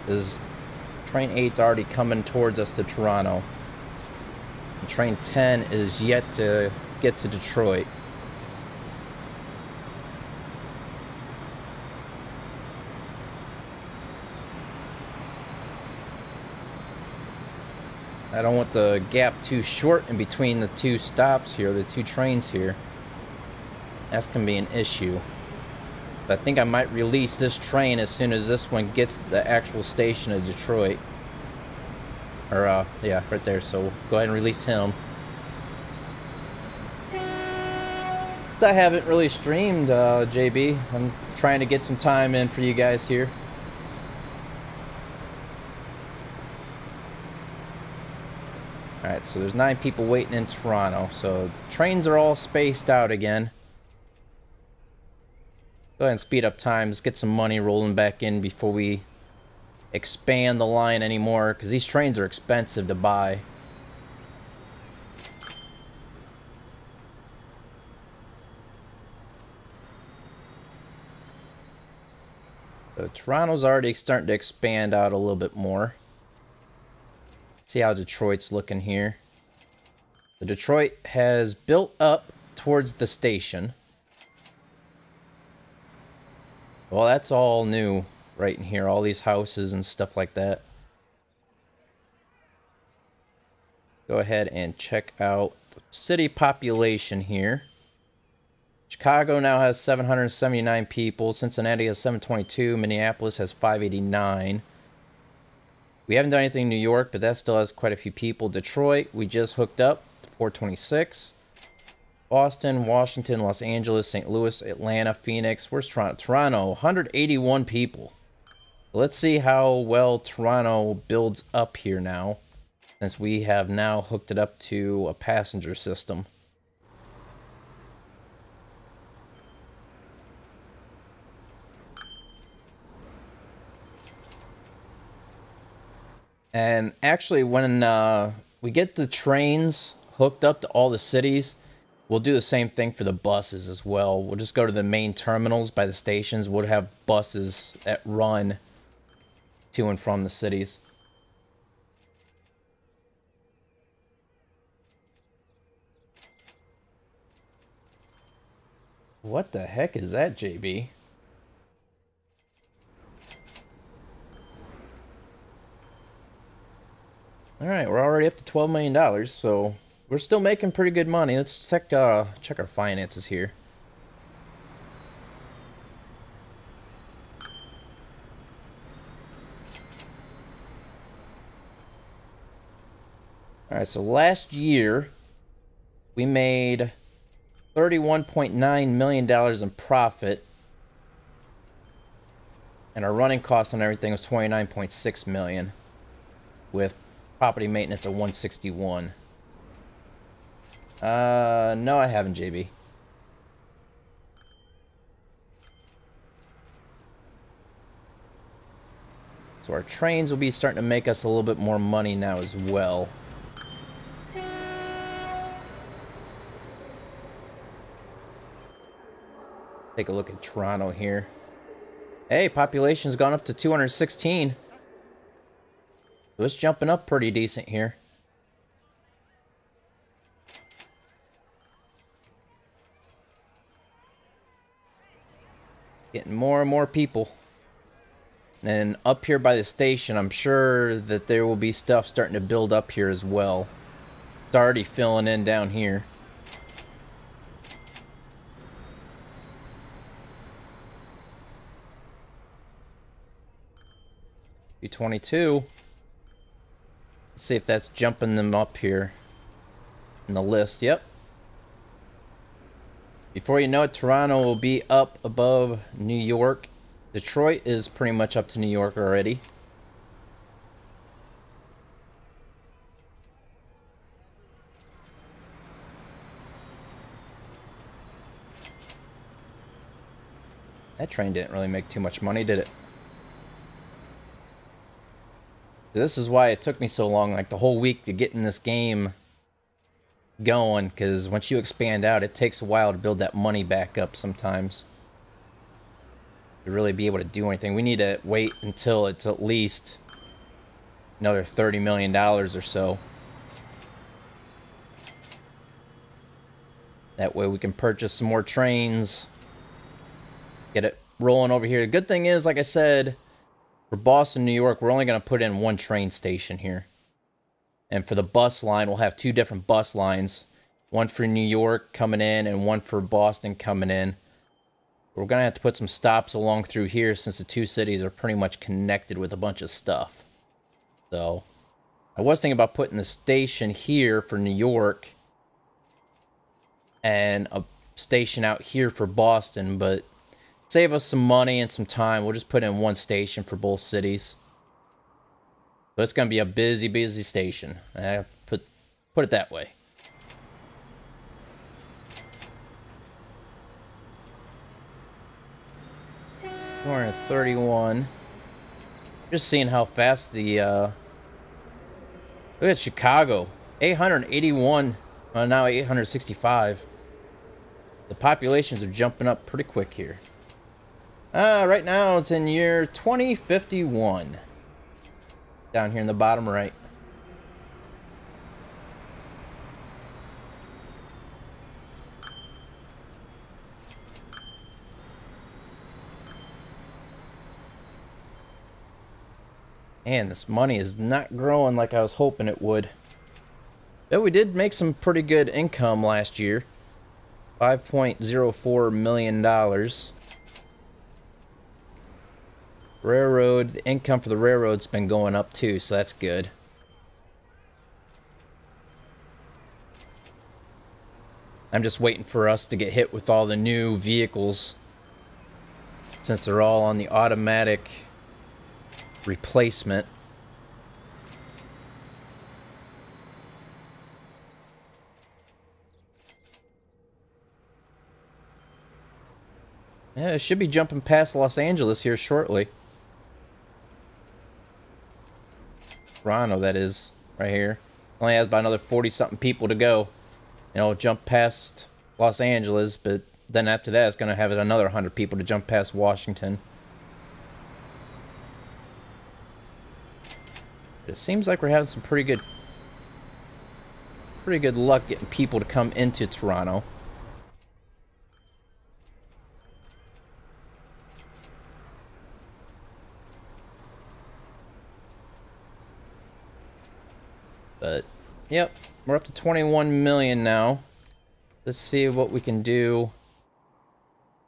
because train 8's already coming towards us to Toronto. And train 10 is yet to get to Detroit. I don't want the gap too short in between the two stops here, the two trains here. That's going to be an issue. But I think I might release this train as soon as this one gets to the actual station of Detroit. Or, yeah, right there. So we'll go ahead and release him. I haven't really streamed, JB. I'm trying to get some time in for you guys here. Alright, so there's 9 people waiting in Toronto. So trains are all spaced out again. Go ahead and speed up times, get some money rolling back in before we expand the line anymore, because these trains are expensive to buy. So Toronto's already starting to expand out a little bit more. See how Detroit's looking here. So Detroit has built up towards the station. Well, that's all new right in here. All these houses and stuff like that. Go ahead and check out the city population here. Chicago now has 779 people. Cincinnati has 722. Minneapolis has 589. We haven't done anything in New York, but that still has quite a few people. Detroit, we just hooked up to 426. Boston, Washington, Los Angeles, St. Louis, Atlanta, Phoenix. Where's Toronto? Toronto, 181 people. Let's see how well Toronto builds up here now, since we have now hooked it up to a passenger system. And actually, when we get the trains hooked up to all the cities, we'll do the same thing for the buses as well. We'll just go to the main terminals by the stations. We'll have buses that run to and from the cities. What the heck is that, JB? Alright, we're already up to $12 million, so we're still making pretty good money. Let's check our finances here. Alright, so last year we made $31.9 million in profit, and our running costs on everything was $29.6 million, with property maintenance of $161. No, I haven't, JB. So our trains will be starting to make us a little bit more money now as well. Take a look at Toronto here. Hey, population's gone up to 216. So it's jumping up pretty decent here. Getting more and more people. And then up here by the station, I'm sure that there will be stuff starting to build up here as well. It's already filling in down here. B22. Let's see if that's jumping them up here in the list. Yep. Before you know it, Toronto will be up above New York. Detroit is pretty much up to New York already. That train didn't really make too much money, did it? This is why it took me so long, like the whole week, to get in this game going, because once you expand out, it takes a while to build that money back up sometimes. To really be able to do anything. We need to wait until it's at least another $30 million or so. That way we can purchase some more trains. Get it rolling over here. The good thing is, like I said, for Boston, New York, we're only going to put in one train station here. And for the bus line, we'll have two different bus lines. One for New York coming in and one for Boston coming in. We're going to have to put some stops along through here since the two cities are pretty much connected with a bunch of stuff. So, I was thinking about putting the station here for New York and a station out here for Boston, but save us some money and some time. We'll just put in one station for both cities. So it's going to be a busy, busy station. Put it that way. We're at 31. Just seeing how fast the look at Chicago. 881. Now 865. The populations are jumping up pretty quick here. Right now it's in year 2051. Down here in the bottom right. And this money is not growing like I was hoping it would. But we did make some pretty good income last year. $5.04 million. Railroad, the income for the railroad's been going up too, so that's good. I'm just waiting for us to get hit with all the new vehicles, since they're all on the automatic replacement. Yeah, it should be jumping past Los Angeles here shortly. Toronto, that is, right here. Only has about another 40-something people to go. You know, jump past Los Angeles, but then after that, it's going to have another 100 people to jump past Washington. It seems like we're having some pretty good luck getting people to come into Toronto. But, yep, we're up to 21 million now. Let's see what we can do.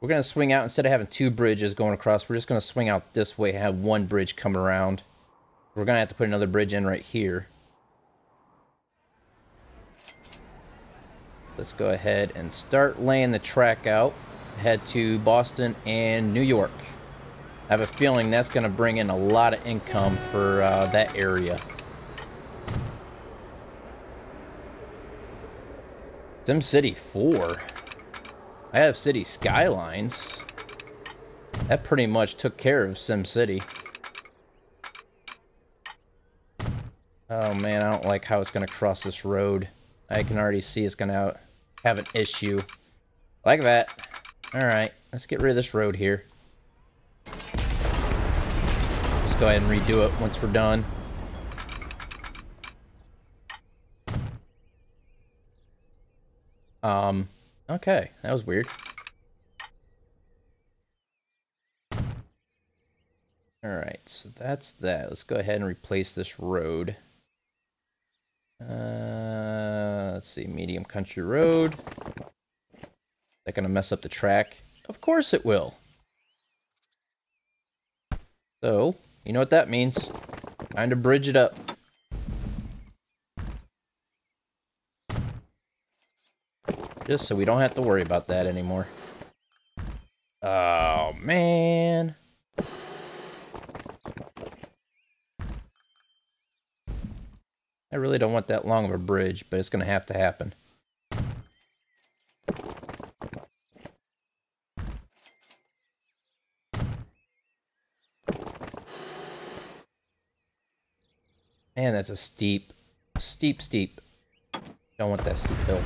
We're going to swing out, instead of having 2 bridges going across, we're just going to swing out this way and have 1 bridge come around. We're going to have to put another bridge in right here. Let's go ahead and start laying the track out. Head to Boston and New York. I have a feeling that's going to bring in a lot of income for that area. SimCity 4. I have City Skylines. That pretty much took care of SimCity. Oh man, I don't like how it's going to cross this road. I can already see it's going to have an issue. Like that. Alright, let's get rid of this road here. Just go ahead and redo it once we're done. Okay, that was weird. Alright, so that's that. Let's go ahead and replace this road. Let's see, medium country road. Is that gonna mess up the track? Of course it will. So, you know what that means. Time to bridge it up. Just so we don't have to worry about that anymore. Oh, man. I really don't want that long of a bridge, but it's going to have to happen. Man, that's a steep. Don't want that steep hill.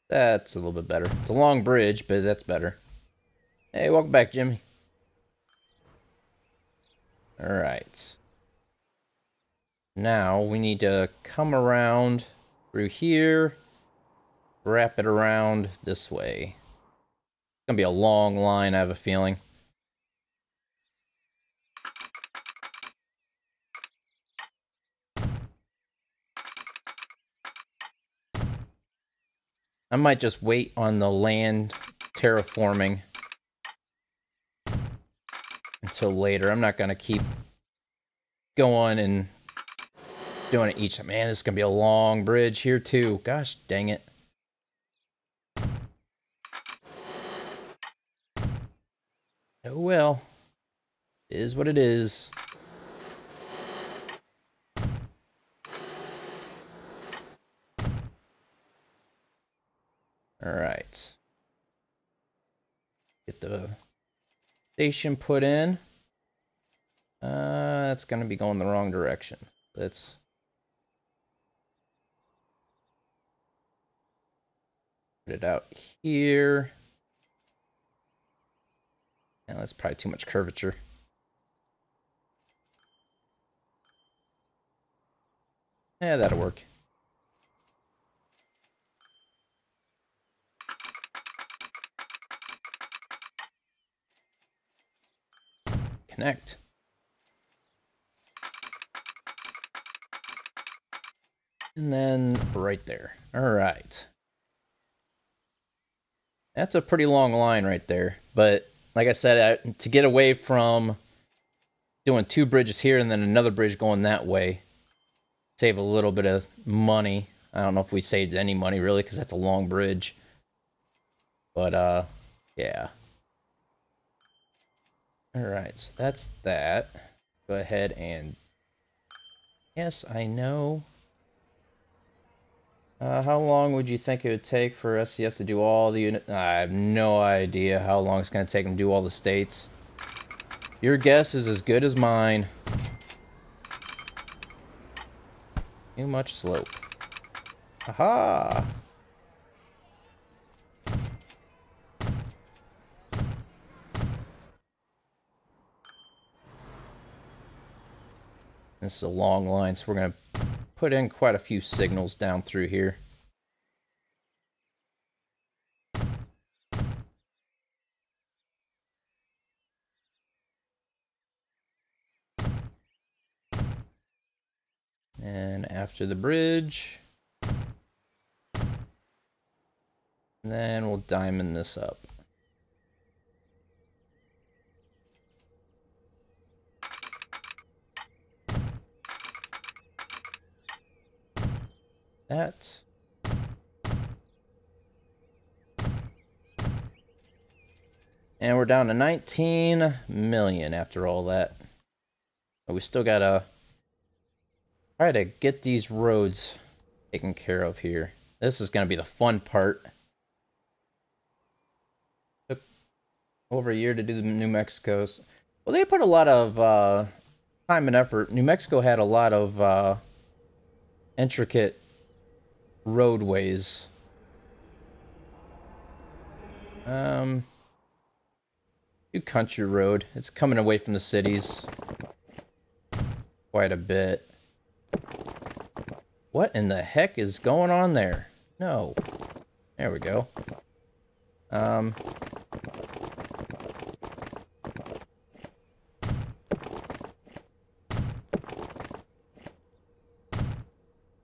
That's a little bit better. It's a long bridge, but that's better. Hey, welcome back, Jimmy. Alright. Now, we need to come around through here, wrap it around this way. It's gonna be a long line, I have a feeling. I might just wait on the land terraforming until later. I'm not gonna keep going and doing it each time. Man, this is gonna be a long bridge here too. Gosh dang it. Oh well. It is what it is. Alright. Get the station put in. It's gonna be going the wrong direction. Let's put it out here. And that's probably too much curvature. Yeah, that'll work. Connect. And then right there. All right. That's a pretty long line right there. But like I said, to get away from doing 2 bridges here and then another bridge going that way, save a little bit of money. I don't know if we saved any money really because that's a long bridge. But yeah. All right, so that's that. Go ahead and yes, I know. How long would you think it would take for SCS to do all the unit? I have no idea how long it's going to take them to do all the states. Your guess is as good as mine. Too much slope. Aha! This is a long line, so we're going to put in quite a few signals down through here. And after the bridge, and then we'll diamond this up. That. And we're down to 19 million after all that. But we still gotta try to get these roads taken care of here. This is gonna be the fun part. Took over a year to do the New Mexico's. Well, they put a lot of time and effort. New Mexico had a lot of intricate roadways. New country road. It's coming away from the cities quite a bit. What in the heck is going on there? No. There we go.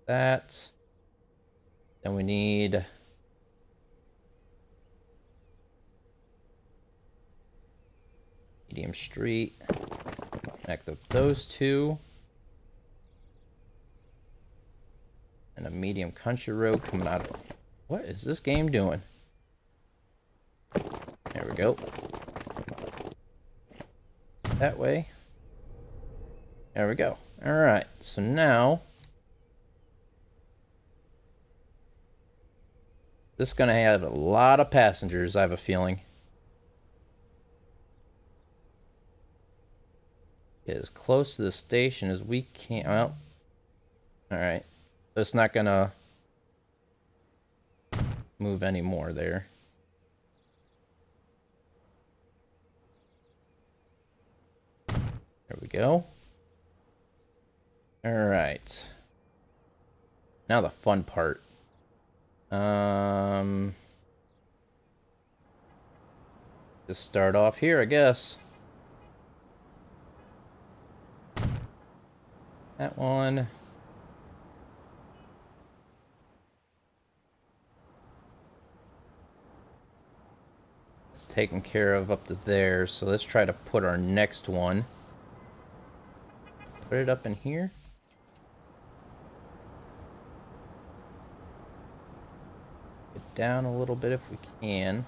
That. Then we need medium street. Connect up those two. And a medium country road coming out of... What is this game doing? There we go. That way. There we go. Alright, so now... This is going to have a lot of passengers, I have a feeling. Get as close to the station as we can. Well, alright. It's not going to move any more there. There we go. Alright. Now the fun part. Just start off here, I guess. That one. It's taken care of up to there, so let's try to put our next one. Put it up in here. Down a little bit if we can.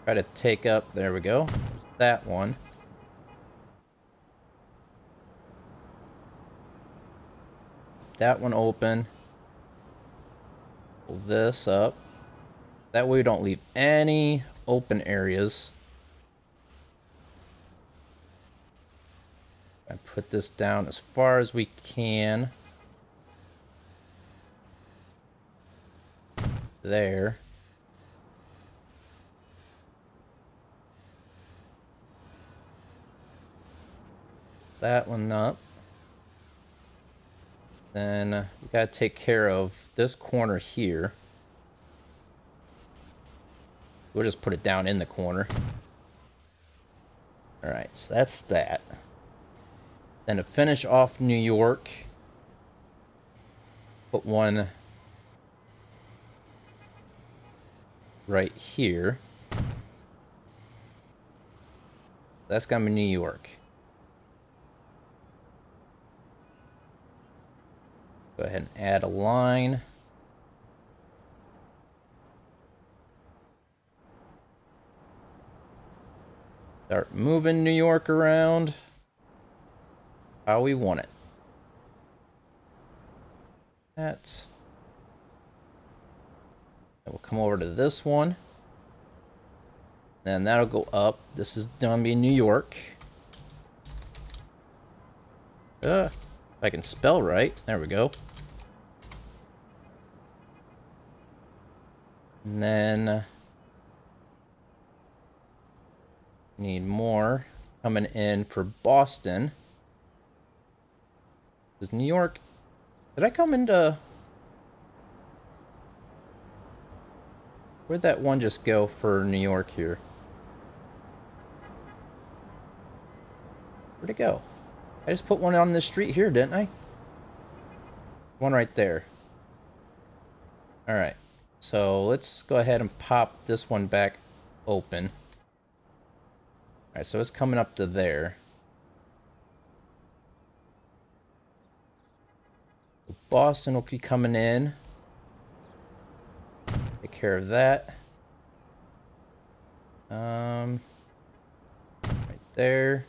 Try to take up, there we go. There's that one. That one open. Pull this up. That way we don't leave any open areas. I put this down as far as we can. There. That one up. Then we gotta take care of this corner here. We'll just put it down in the corner. Alright, so that's that. Then to finish off New York, put one right here. That's gonna be New York. Go ahead and add a line. Start moving New York around how we want it. That's We'll come over to this one. Then that'll go up. This is gonna be New York. If I can spell right. There we go. And then need more coming in for Boston. Is New York? Did I come into? Where'd that one just go for New York here? Where'd it go? I just put one on this street here, didn't I? One right there. Alright. So let's go ahead and pop this one back open. Alright, so it's coming up to there. Boston will be coming in. Take care of that. Right there.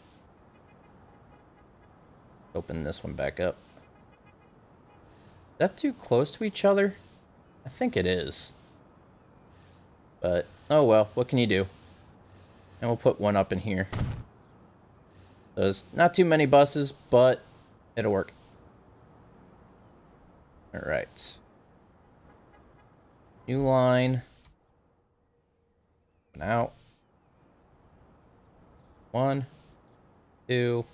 Open this one back up. Is that too close to each other? I think it is. But, oh well, what can you do? And we'll put one up in here. There's not too many buses, but it'll work. Alright. New line. Out. 1, 2,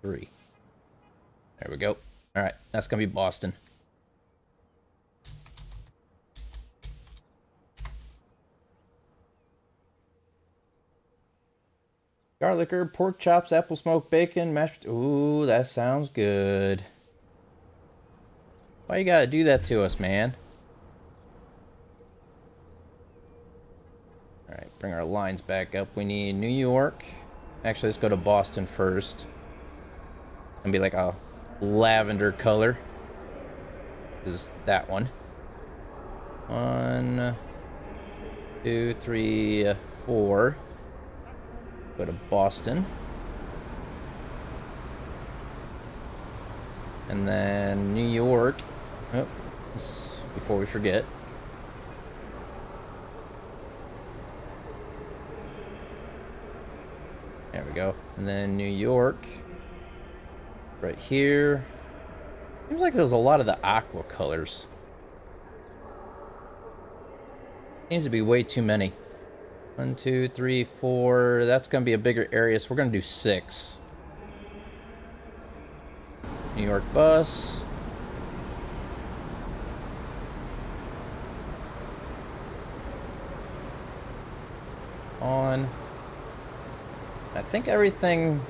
3. There we go. Alright, that's gonna be Boston. Garlic herb, pork chops, apple smoked bacon, mashed... Ooh, that sounds good. Why you gotta do that to us, man? Alright, bring our lines back up. We need New York. Actually, let's go to Boston first. And be like a lavender color. Is that one. 1, 2, 3, 4. Go to Boston. And then New York. Oh, before we forget. There we go. And then New York. Right here. Seems like there's a lot of the aqua colors. Seems to be way too many. 1, 2, 3, 4. That's going to be a bigger area, so we're going to do 6. New York bus. On. I think everything...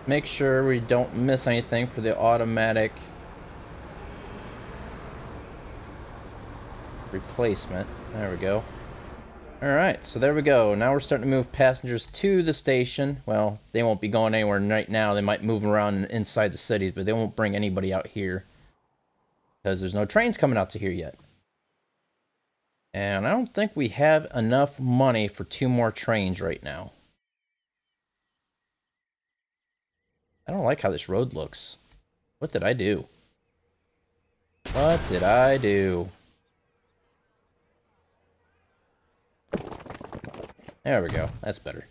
Make sure we don't miss anything for the automatic replacement. There we go. Alright, so there we go. Now we're starting to move passengers to the station. Well, they won't be going anywhere right now. They might move around inside the cities, but they won't bring anybody out here. Because there's no trains coming out to here yet. And I don't think we have enough money for 2 more trains right now. I don't like how this road looks. What did I do? What did I do? There we go. That's better.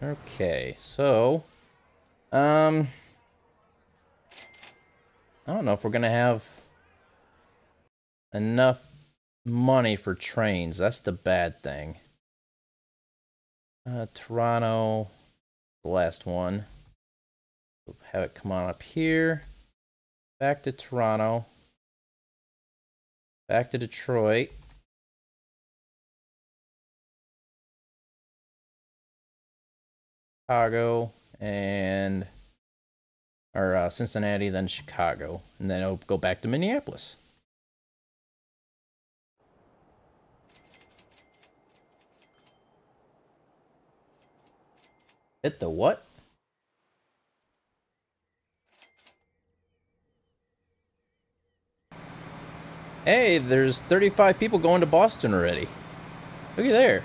Okay, so... I don't know if we're gonna have enough money for trains. That's the bad thing. Toronto, the last one. We'll have it come on up here. Back to Toronto. Back to Detroit. Chicago and or Cincinnati, then Chicago, and then it'll go back to Minneapolis. Hit the what? Hey, there's 35 people going to Boston already. Look at there.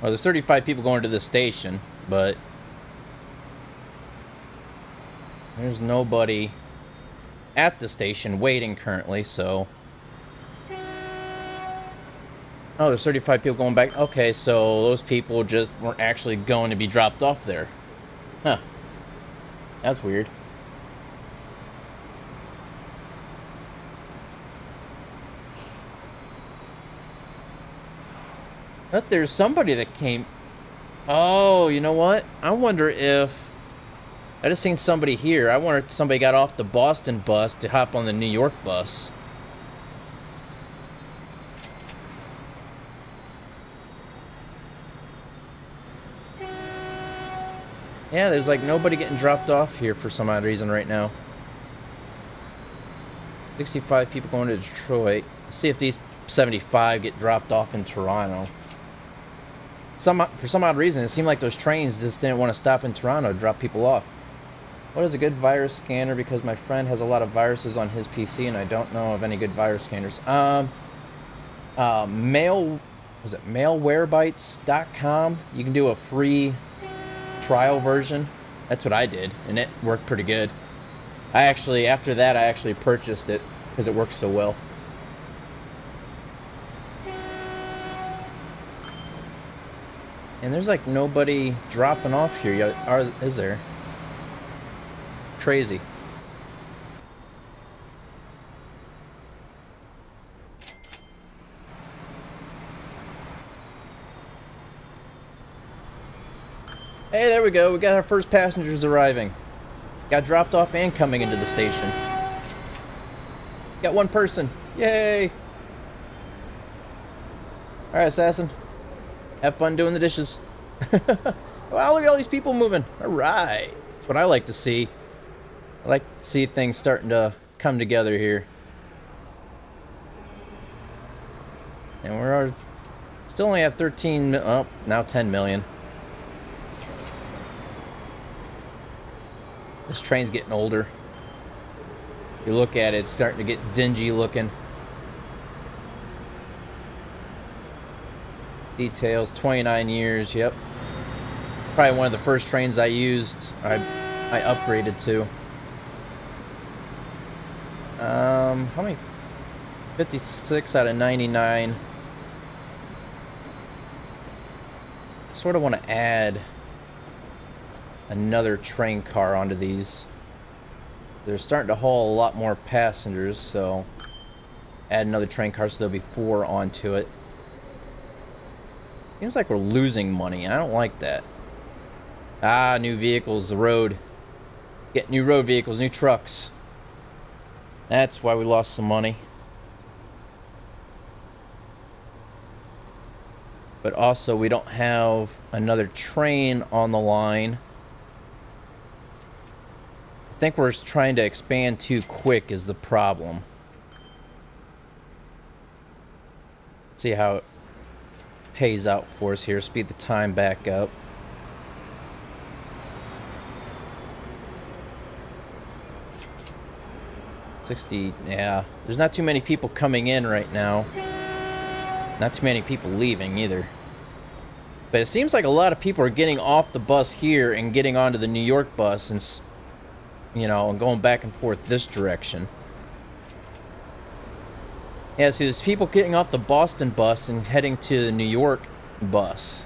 Well, there's 35 people going to this station, but there's nobody at the station waiting currently, so... Oh, there's 35 people going back. Okay, so those people just weren't actually going to be dropped off there. Huh. That's weird. But there's somebody that came... Oh, you know what? I wonder if... I just seen somebody here. I wonder if somebody got off the Boston bus to hop on the New York bus. Yeah, there's like nobody getting dropped off here for some odd reason right now. 65 people going to Detroit. Let's see if these 75 get dropped off in Toronto. For some odd reason, it seemed like those trains just didn't want to stop in Toronto to drop people off. What is a good virus scanner? Because my friend has a lot of viruses on his PC and I don't know of any good virus scanners. Malwarebytes.com. You can do a free trial version. That's what I did, and it worked pretty good. After that, I actually purchased it because it works so well. And there's like nobody dropping off here yet, is there? Crazy. Hey, there we go. We got our first passengers arriving. Got dropped off and coming into the station. Got one person. Yay! Alright, assassin. Have fun doing the dishes. Wow, look at all these people moving. Alright. That's what I like to see. I like to see things starting to come together here. And we're still only at 13, oh, now 10 million. This train's getting older. You look at it, it's starting to get dingy looking. Details, 29 years, yep. Probably one of the first trains I used, I upgraded to. How many? 56 out of 99. Sort of want to add another train car onto these. They're starting to haul a lot more passengers, so add another train car so there'll be 4 onto it. Seems like we're losing money. I don't like that. Ah, new vehicles, the road. Get new road vehicles, new trucks. That's why we lost some money. But also, we don't have another train on the line. I think we're trying to expand too quick is the problem. See how it pays out for us here. Speed the time back up. Yeah, there's not too many people coming in right now. Not too many people leaving either. But it seems like a lot of people are getting off the bus here and getting onto the New York bus and, you know, and going back and forth this direction. Yeah, so there's people getting off the Boston bus and heading to the New York bus.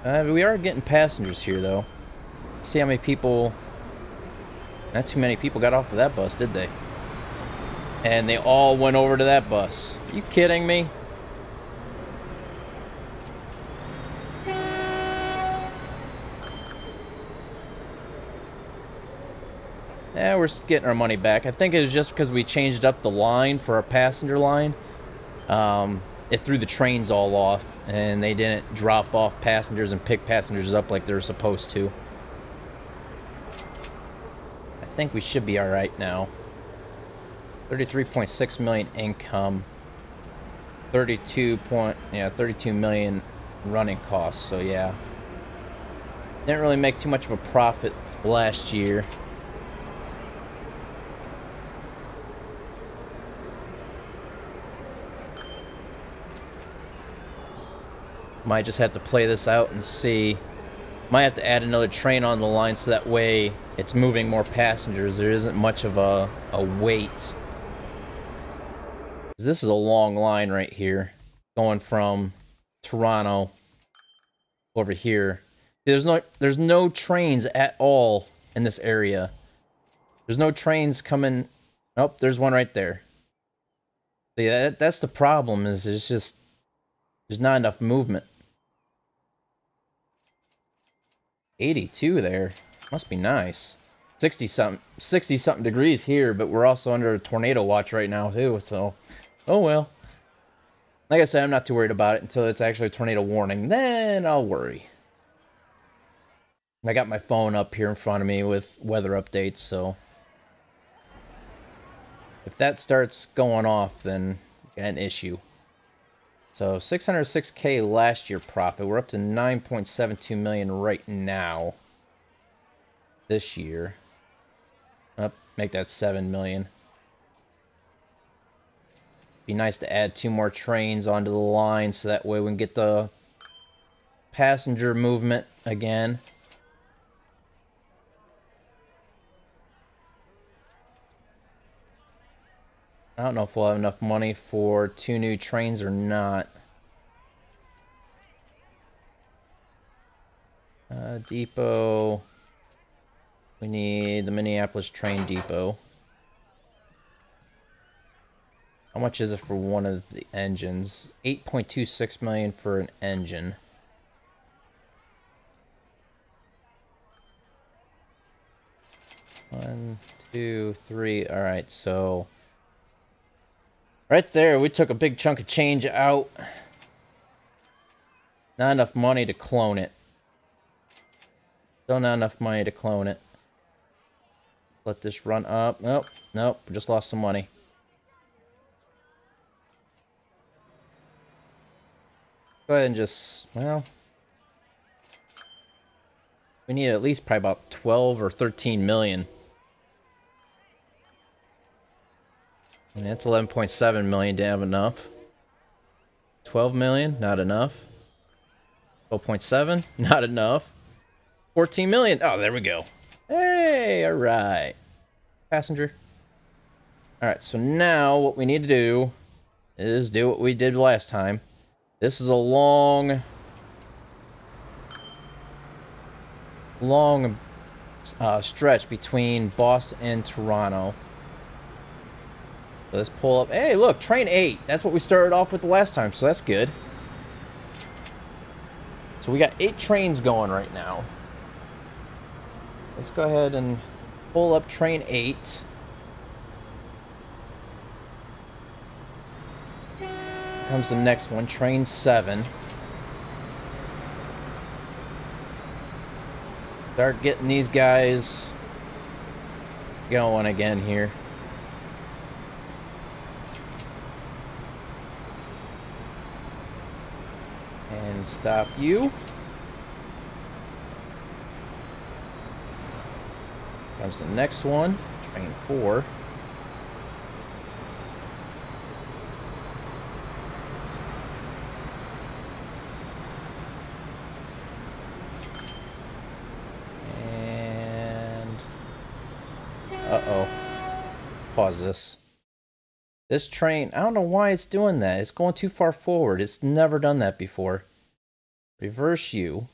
We are getting passengers here, though. See how many people... Not too many people got off of that bus, did they? And they all went over to that bus. Are you kidding me? Yeah, we're getting our money back. I think it was just because we changed up the line for our passenger line. It threw the trains all off, and they didn't drop off passengers and pick passengers up like they were supposed to. I think we should be alright now. 33.6 million income. 32 million running costs, so yeah. Didn't really make too much of a profit last year. Might just have to play this out and see. Might have to add another train on the line so that way it's moving more passengers. There isn't much of a wait. This is a long line right here, going from Toronto over here. There's no trains at all in this area. There's no trains coming. Oh, there's one right there. So yeah, that's the problem. Is it's just there's not enough movement. 82 there. Must be nice. 60 something degrees here, but we're also under a tornado watch right now too, so oh well. Like I said, I'm not too worried about it until it's actually a tornado warning. Then I'll worry. I got my phone up here in front of me with weather updates, so if that starts going off, then got an issue. So 606K last year profit. We're up to 9.72 million right now. This year. Make that 7 million. Be nice to add 2 more trains onto the line so that way we can get the passenger movement again. I don't know if we'll have enough money for 2 new trains or not. Depot. We need the Minneapolis train depot. How much is it for one of the engines? 8.26 million for an engine. One, two, three. All right, so right there, we took a big chunk of change out. Not enough money to clone it. Still not enough money to clone it. Let this run up. Nope, nope, we just lost some money. Go ahead and just, well, we need at least probably about 12 or 13 million. And that's 11.7 million to have enough. 12 million, not enough. 12.7, not enough. 14 million, oh, there we go. Hey, all right. Passenger. All right, so now what we need to do is do what we did last time. This is a long stretch between Boston and Toronto. Let's pull up. Hey, look, train 8. That's what we started off with the last time, so that's good. So we got 8 trains going right now. Let's go ahead and pull up train 8. Comes the next one, train 7. Start getting these guys going again here. And stop you. Comes the next one, train 4. And uh-oh. Pause this. This train, I don't know why it's doing that. It's going too far forward. It's never done that before. Reverse you.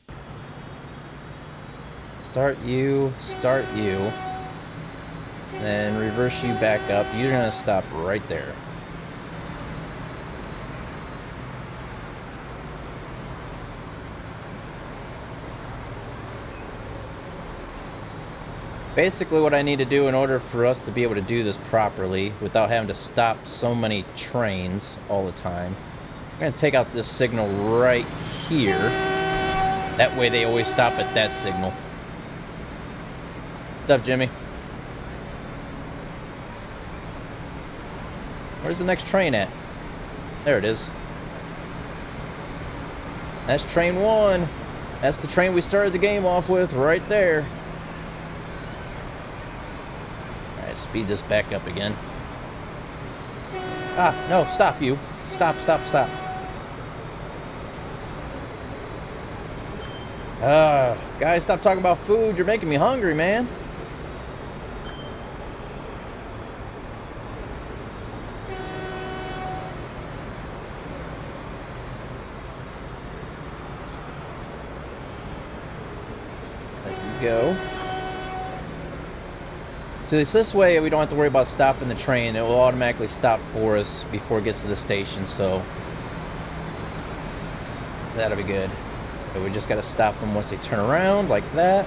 Start you, then reverse you back up. You're gonna stop right there. Basically what I need to do in order for us to be able to do this properly without having to stop so many trains all the time, I'm gonna take out this signal right here. That way they always stop at that signal. What's up, Jimmy? Where's the next train at? There it is. That's train 1. That's the train we started the game off with right there. Alright, speed this back up again. Ah, no, stop you. Stop, stop, stop. Guys, stop talking about food. You're making me hungry, man. There you go. So it's this way we don't have to worry about stopping the train. It will automatically stop for us before it gets to the station, so that'll be good. But we just got to stop them once they turn around, like that.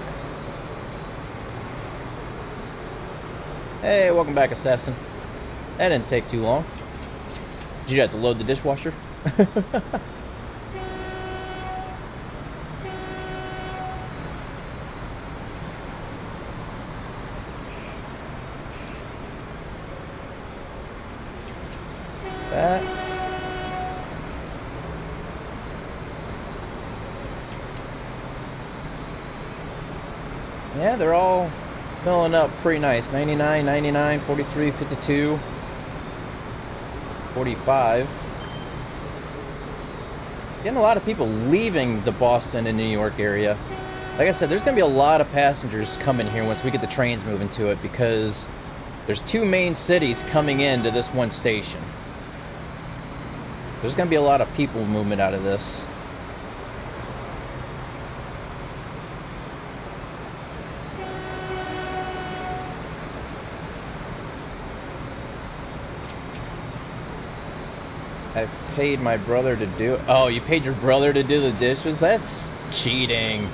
Hey, welcome back, Assassin. That didn't take too long. Did you have to load the dishwasher? That. Yeah, they're all filling up pretty nice. 99, 99, 43, 52, 45. Getting a lot of people leaving the Boston and New York area. Like I said, there's going to be a lot of passengers coming here once we get the trains moving to it, because there's two main cities coming into this one station. There's going to be a lot of people movement out of this. I paid my brother to do... Oh, you paid your brother to do the dishes? That's cheating.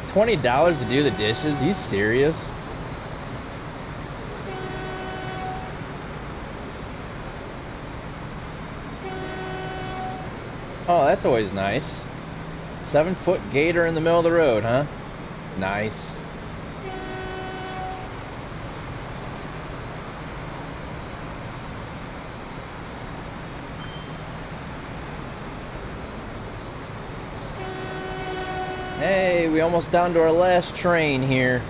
$20 to do the dishes? You serious? Oh, that's always nice. 7-foot gator in the middle of the road, huh? Nice. Hey, we almost down to our last train here.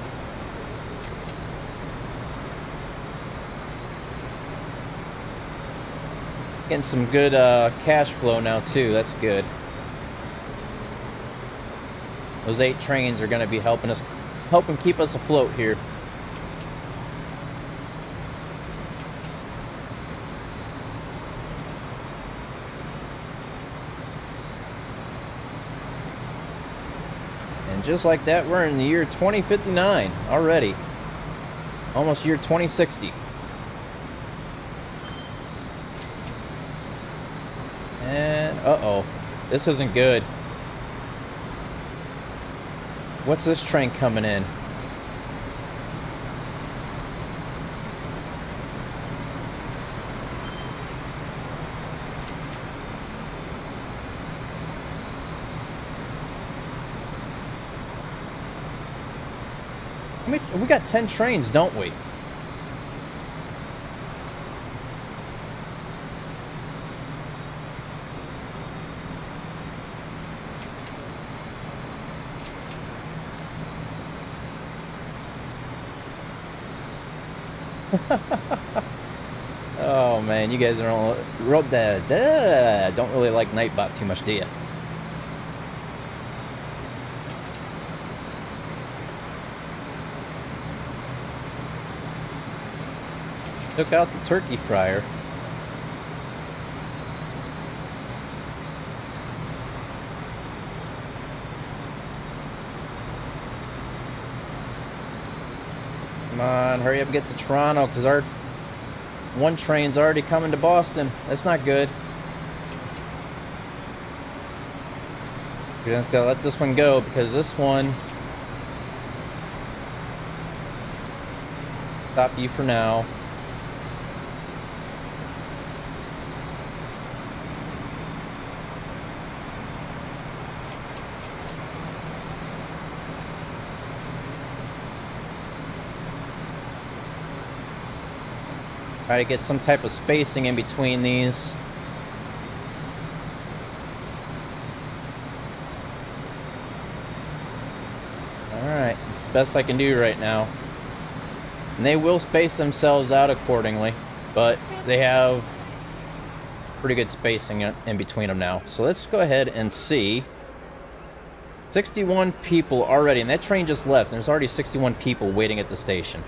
Getting some good cash flow now too. That's good. Those 8 trains are going to be helping keep us afloat here. And just like that, we're in the year 2059 already. Almost year 2060. And, uh-oh. This isn't good. What's this train coming in? I mean, we got 10 trains, don't we? Oh man, you guys don't really like Nightbot too much, do you? Took out the turkey fryer. Come on, hurry up and get to Toronto, because our one train's already coming to Boston. That's not good. We're just gonna let this one go, because this one... Stop you for now. Try to get some type of spacing in between these. Alright, it's the best I can do right now. And they will space themselves out accordingly, but they have pretty good spacing in between them now. So let's go ahead and see 61 people already, and that train just left. And there's already 61 people waiting at the station.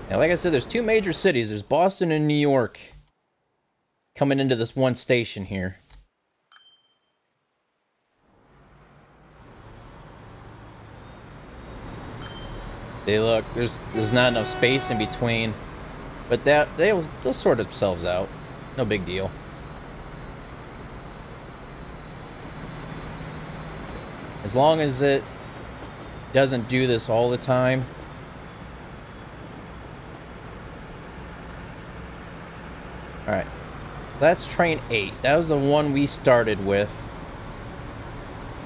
Now, like I said, there's two major cities. There's Boston and New York coming into this one station here. They look, there's not enough space in between, but they'll sort themselves out. No big deal. As long as it doesn't do this all the time. Alright. That's train 8. That was the one we started with.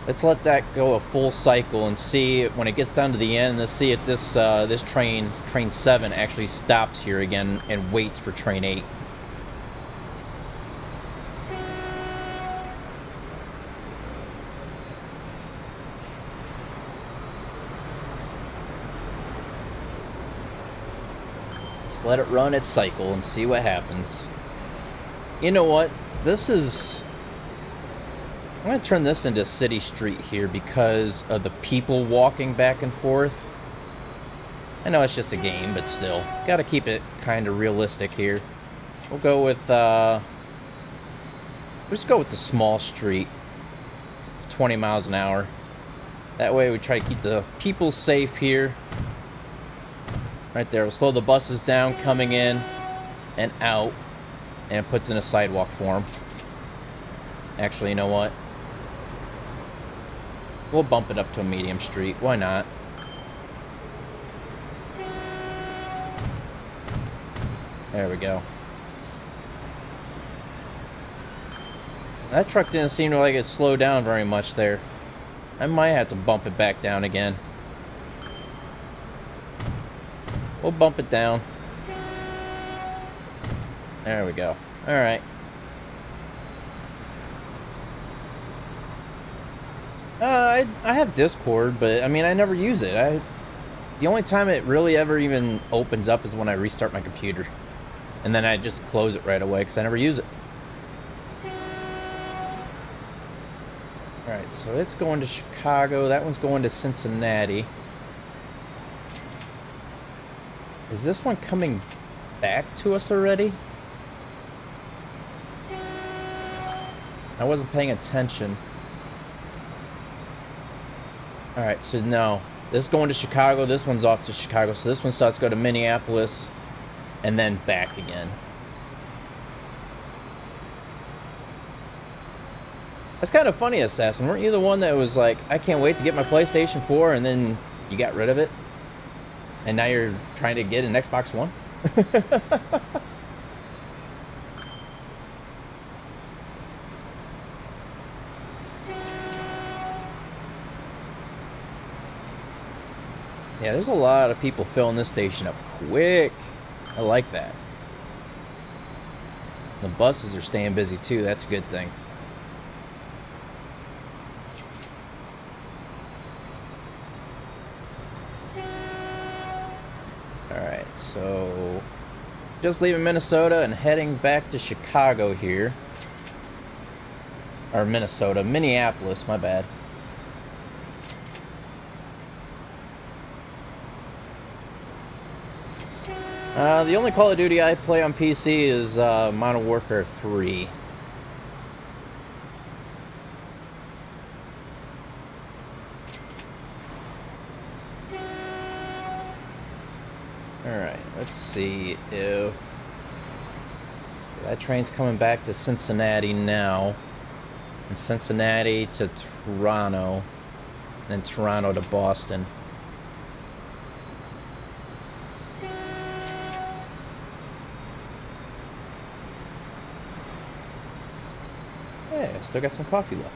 Let's let that go a full cycle and see when it gets down to the end. Let's see if this this train 7, actually stops here again and waits for train 8. Just let it run its cycle and see what happens. You know what? This is... I'm going to turn this into City Street here because of the people walking back and forth. I know it's just a game, but still. Got to keep it kind of realistic here. We'll go with, we'll just go with the small street. 20 miles an hour. That way we try to keep the people safe here. Right there. We'll slow the buses down coming in and out. And it puts in a sidewalk for them. Actually, you know what? We'll bump it up to a medium street. Why not? There we go. That truck didn't seem like it slowed down very much there. I might have to bump it back down again. We'll bump it down. There we go. Alright. I have Discord, but I mean, I never use it. The only time it really ever even opens up is when I restart my computer. And then I just close it right away because I never use it. Alright, so it's going to Chicago. That one's going to Cincinnati. Is this one coming back to us already? I wasn't paying attention. Alright, so no. This is going to Chicago. This one's off to Chicago. So this one starts to go to Minneapolis and then back again. That's kind of funny, Assassin. Weren't you the one that was like, I can't wait to get my PlayStation 4, and then you got rid of it? And now you're trying to get an Xbox One? Yeah, there's a lot of people filling this station up quick. I like that. The buses are staying busy too. That's a good thing. Alright, so just leaving Minnesota and heading back to Chicago here. Or Minneapolis, my bad. The only Call of Duty I play on PC is Modern Warfare 3. Alright, let's see if that train's coming back to Cincinnati now. And Cincinnati to Toronto. And then Toronto to Boston. Yeah, still got some coffee left.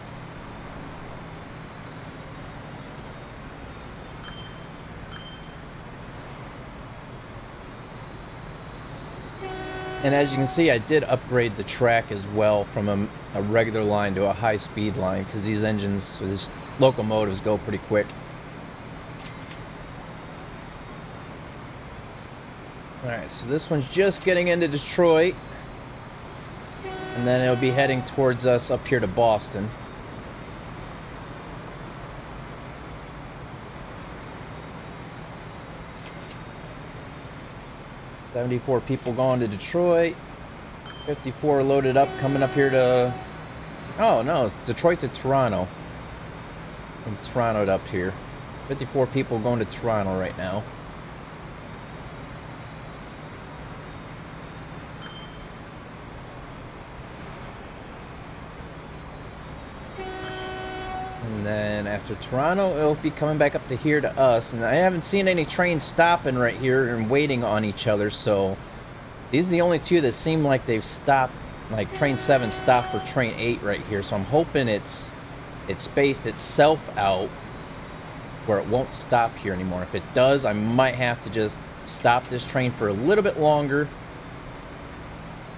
And as you can see, I did upgrade the track as well from a regular line to a high-speed line because these engines, or these locomotives, go pretty quick. Alright, so this one's just getting into Detroit. And then it'll be heading towards us up here to Boston. $74 people going to Detroit. 54 loaded up, coming up here to... Oh, no, Detroit to Toronto. From Toronto to up here. 54 people going to Toronto right now. And then after Toronto, it'll be coming back up to here to us. And I haven't seen any trains stopping right here and waiting on each other, so these are the only two that seem like they've stopped. Like train 7 stopped for train 8 right here, so I'm hoping it spaced itself out where it won't stop here anymore. If it does, I might have to just stop this train for a little bit longer.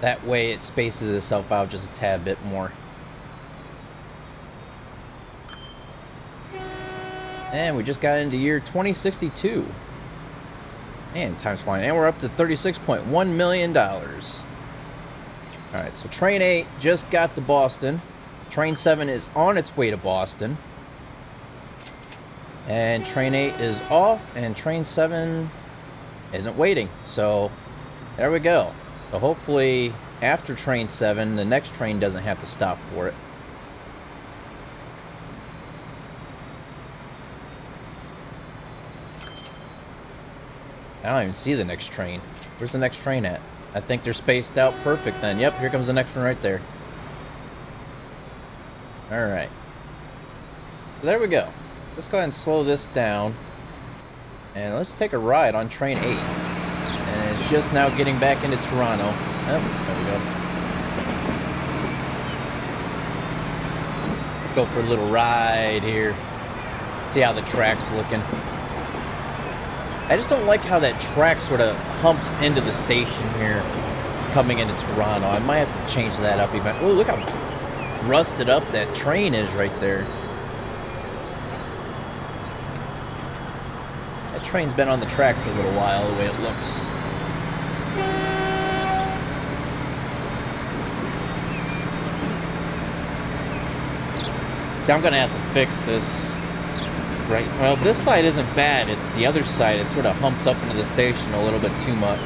That way it spaces itself out just a tad bit more. And we just got into year 2062. Man, time's flying. And we're up to $36.1 million. Alright, so train 8 just got to Boston. Train 7 is on its way to Boston. And train 8 is off, and train 7 isn't waiting. So, there we go. So hopefully, after train 7, the next train doesn't have to stop for it. I don't even see the next train. Where's the next train at? I think they're spaced out perfect then. Yep, here comes the next one right there. Alright. So there we go. Let's go ahead and slow this down. And let's take a ride on train 8. And it's just now getting back into Toronto. Oh, there we go. Go for a little ride here. See how the track's looking. I just don't like how that track sort of humps into the station here coming into Toronto. I might have to change that up even. Oh, look how rusted up that train is right there. That train's been on the track for a little while, the way it looks. See, I'm gonna have to fix this. Right, well, this side isn't bad, it's the other side. It sort of humps up into the station a little bit too much.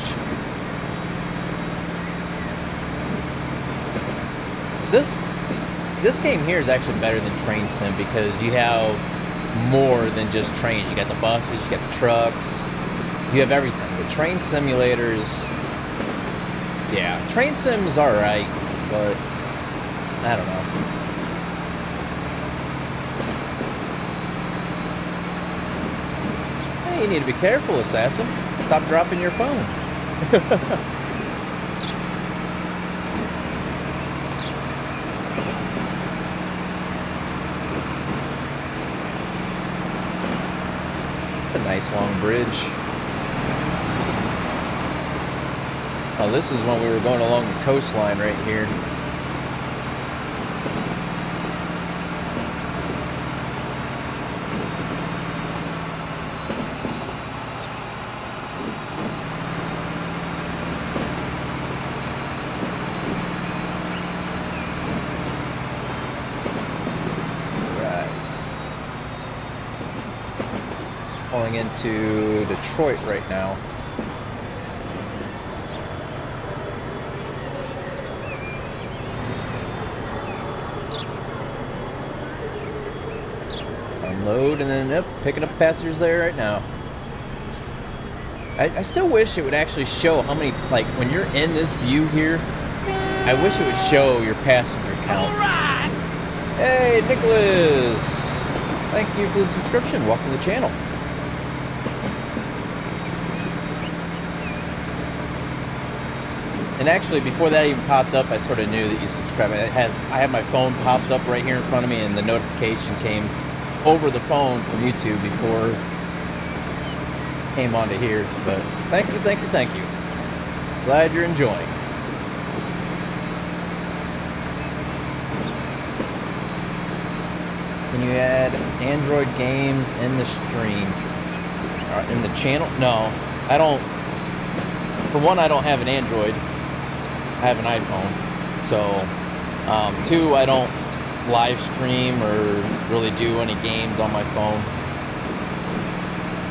This game here is actually better than Train Sim because you have more than just trains. You got the buses, you got the trucks, you have everything. The Train Simulators, yeah, Train Sim's alright, but I don't know. You need to be careful, Assassin. Stop dropping your phone. It's a nice long bridge. Oh, this is when we were going along the coastline right here. Pulling into Detroit right now. Unload and then yep, picking up passengers there right now. I still wish it would actually show how many, like when you're in this view here, I wish it would show your passenger count. All right. Hey, Nicholas! Thank you for the subscription. Welcome to the channel. And actually, before that even popped up, I sort of knew that you subscribed. I had my phone popped up right here in front of me, and the notification came over the phone from YouTube before it came onto here. But thank you, thank you, thank you. Glad you're enjoying. Can you add Android games in the stream? In the channel? No, I don't. for one, I don't have an Android. I have an iPhone. So, two, I don't live stream or really do any games on my phone.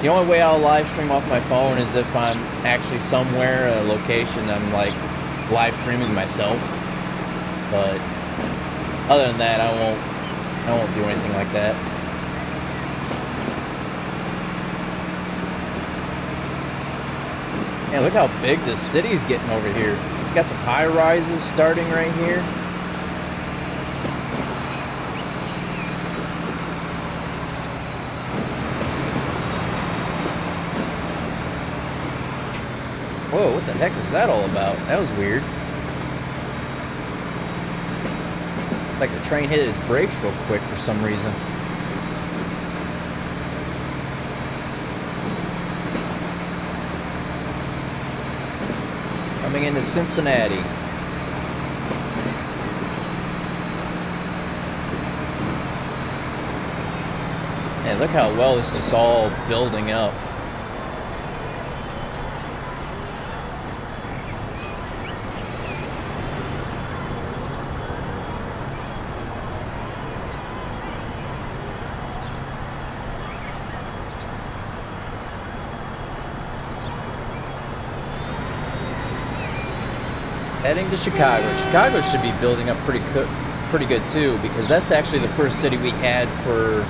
The only way I'll live stream off my phone is if I'm actually somewhere, a location, I'm like live streaming myself. But other than that, I won't do anything like that. Man, look how big this city's getting over here. Got some high rises starting right here. Whoa, what the heck was that all about? That was weird. Like the train hit his brakes real quick for some reason. Coming into Cincinnati. And look how well this is all building up. Heading to Chicago. Chicago should be building up pretty good too, because that's actually the first city we had for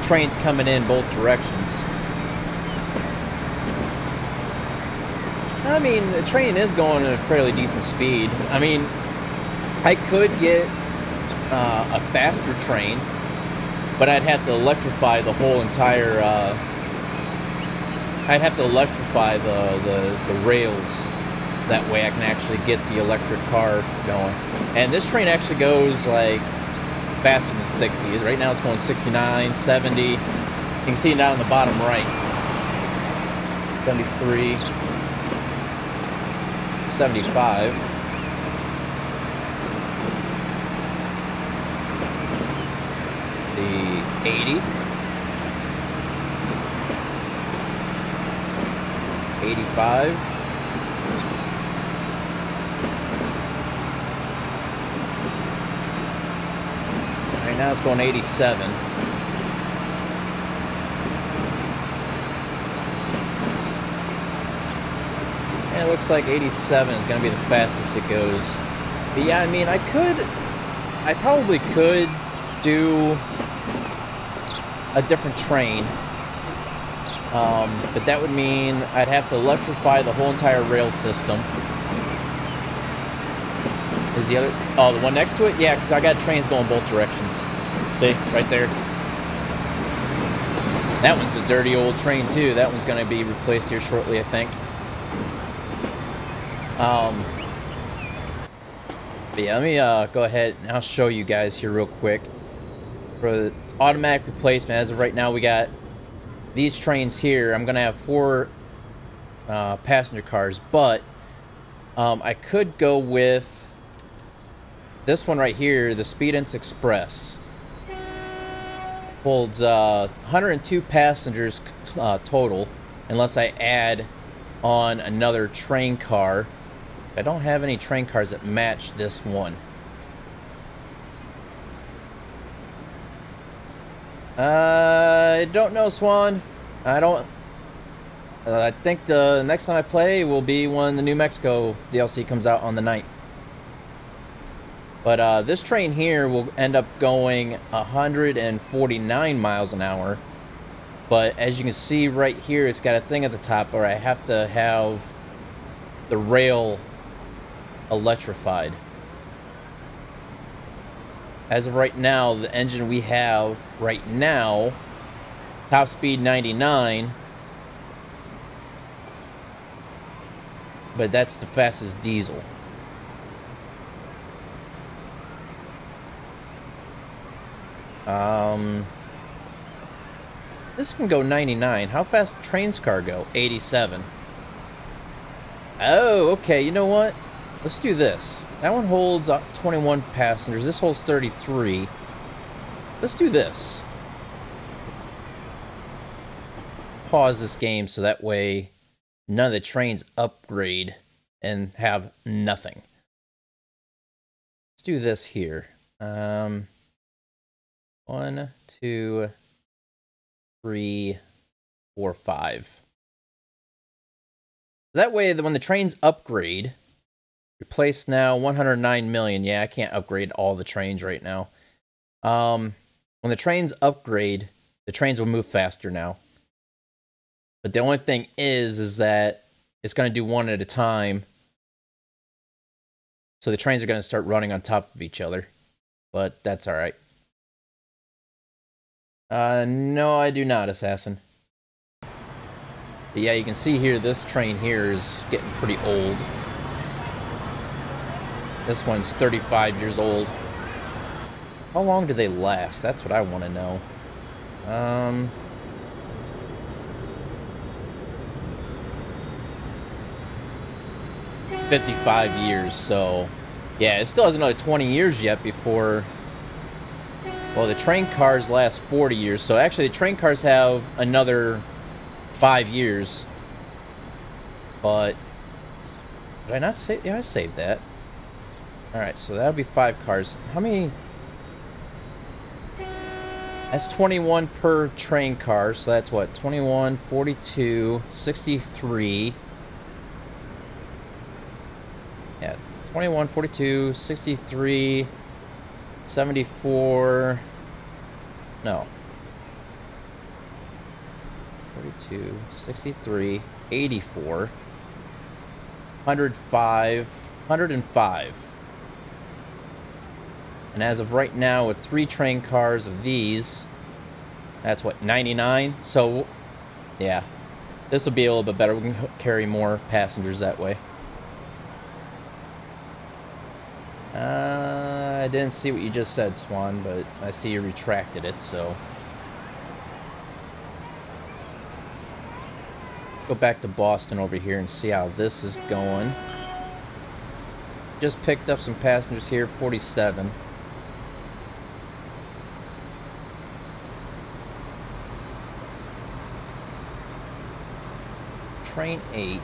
trains coming in both directions. I mean, the train is going at a fairly decent speed. I mean, I could get a faster train, but I'd have to electrify the whole entire. I'd have to electrify the rails. That way I can actually get the electric car going. And this train actually goes like faster than 60. Right now it's going 69, 70. You can see it down in the bottom right. 73, 75. The 80. 85. Right now it's going 87. And it looks like 87 is going to be the fastest it goes. But yeah, I mean, I probably could do a different train. But that would mean I'd have to electrify the whole entire rail system. Is the other... Oh, the one next to it? Yeah, because I got trains going both directions. See? Right there. That one's a dirty old train, too. That one's going to be replaced here shortly, I think. But yeah, let me go ahead and I'll show you guys here real quick. For the automatic replacement, as of right now, we got these trains here. I'm going to have 4 passenger cars, but I could go with this one right here, the Speedence Express. Holds 102 passengers total, unless I add on another train car. I don't have any train cars that match this one. I don't know, Swan. I don't... I think the next time I play will be when the New Mexico DLC comes out on the 9th. But this train here will end up going 149 miles an hour. But as you can see right here, it's got a thing at the top where I have to have the rail electrified. As of right now, the engine we have right now, top speed 99. But that's the fastest diesel. This can go 99. How fast does train's car go? 87. Oh, okay. You know what? Let's do this. That one holds 21 passengers. This holds 33. Let's do this. Pause this game so that way none of the trains upgrade and have nothing. Let's do this here. 1, 2, 3, 4, 5. That way, when the trains upgrade, replace now 109 million. Yeah, I can't upgrade all the trains right now. When the trains upgrade, the trains will move faster now. But the only thing is that it's going to do one at a time. So the trains are going to start running on top of each other. But that's alright. No, I do not, Assassin. But yeah, you can see here, this train here is getting pretty old. This one's 35 years old. How long do they last? That's what I want to know. 55 years, so yeah, it still has another 20 years yet before. Well, the train cars last 40 years, so actually the train cars have another 5 years. But did I not save? Yeah, I saved that. Alright, so that'll be 5 cars. How many? That's 21 per train car, so that's what? 21, 42, 63. Yeah, 21, 42, 63, 74. No. 42, 63, 84, 105, 105. And as of right now, with 3 train cars of these, that's what, 99? So, yeah, this will be a little bit better. We can carry more passengers that way. I didn't see what you just said, Swan, but I see you retracted it, so. Go back to Boston over here and see how this is going. Just picked up some passengers here, 47. Train 8.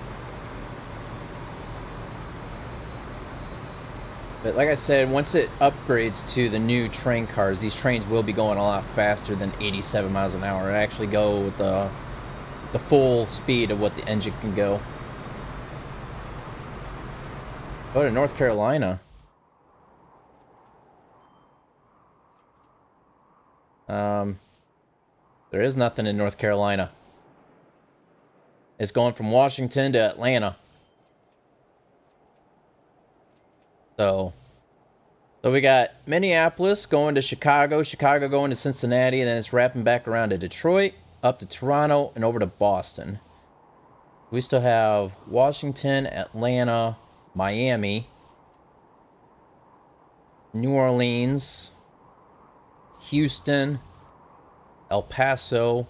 But like I said, once it upgrades to the new train cars, these trains will be going a lot faster than 87 miles an hour. It actually go with the full speed of what the engine can go. Go to North Carolina. There is nothing in North Carolina. It's going from Washington to Atlanta. So we got Minneapolis going to Chicago, Chicago going to Cincinnati, and then it's wrapping back around to Detroit, up to Toronto, and over to Boston. We still have Washington, Atlanta, Miami, New Orleans, Houston, El Paso,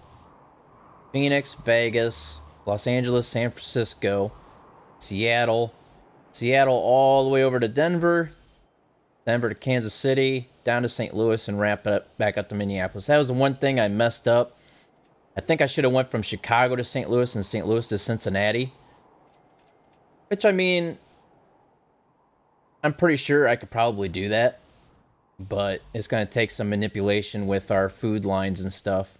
Phoenix, Vegas, Los Angeles, San Francisco, Seattle, all the way over to Denver, Denver to Kansas City, down to St. Louis, and wrap it up back up to Minneapolis. That was the one thing I messed up. I think I should have went from Chicago to St. Louis and St. Louis to Cincinnati. Which, I mean, I'm pretty sure I could probably do that. But it's going to take some manipulation with our food lines and stuff.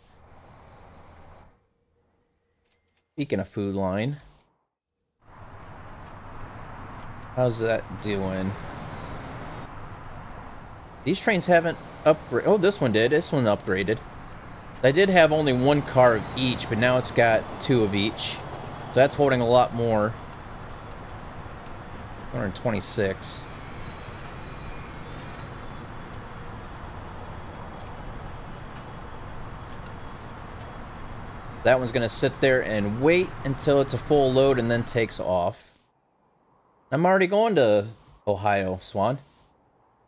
Speaking of food line, how's that doing? These trains haven't upgraded. Oh, this one did. This one upgraded. I did have only 1 car of each, but now it's got 2 of each. So that's holding a lot more. 126. That one's going to sit there and wait until it's a full load and then takes off. I'm already going to Ohio, Swan.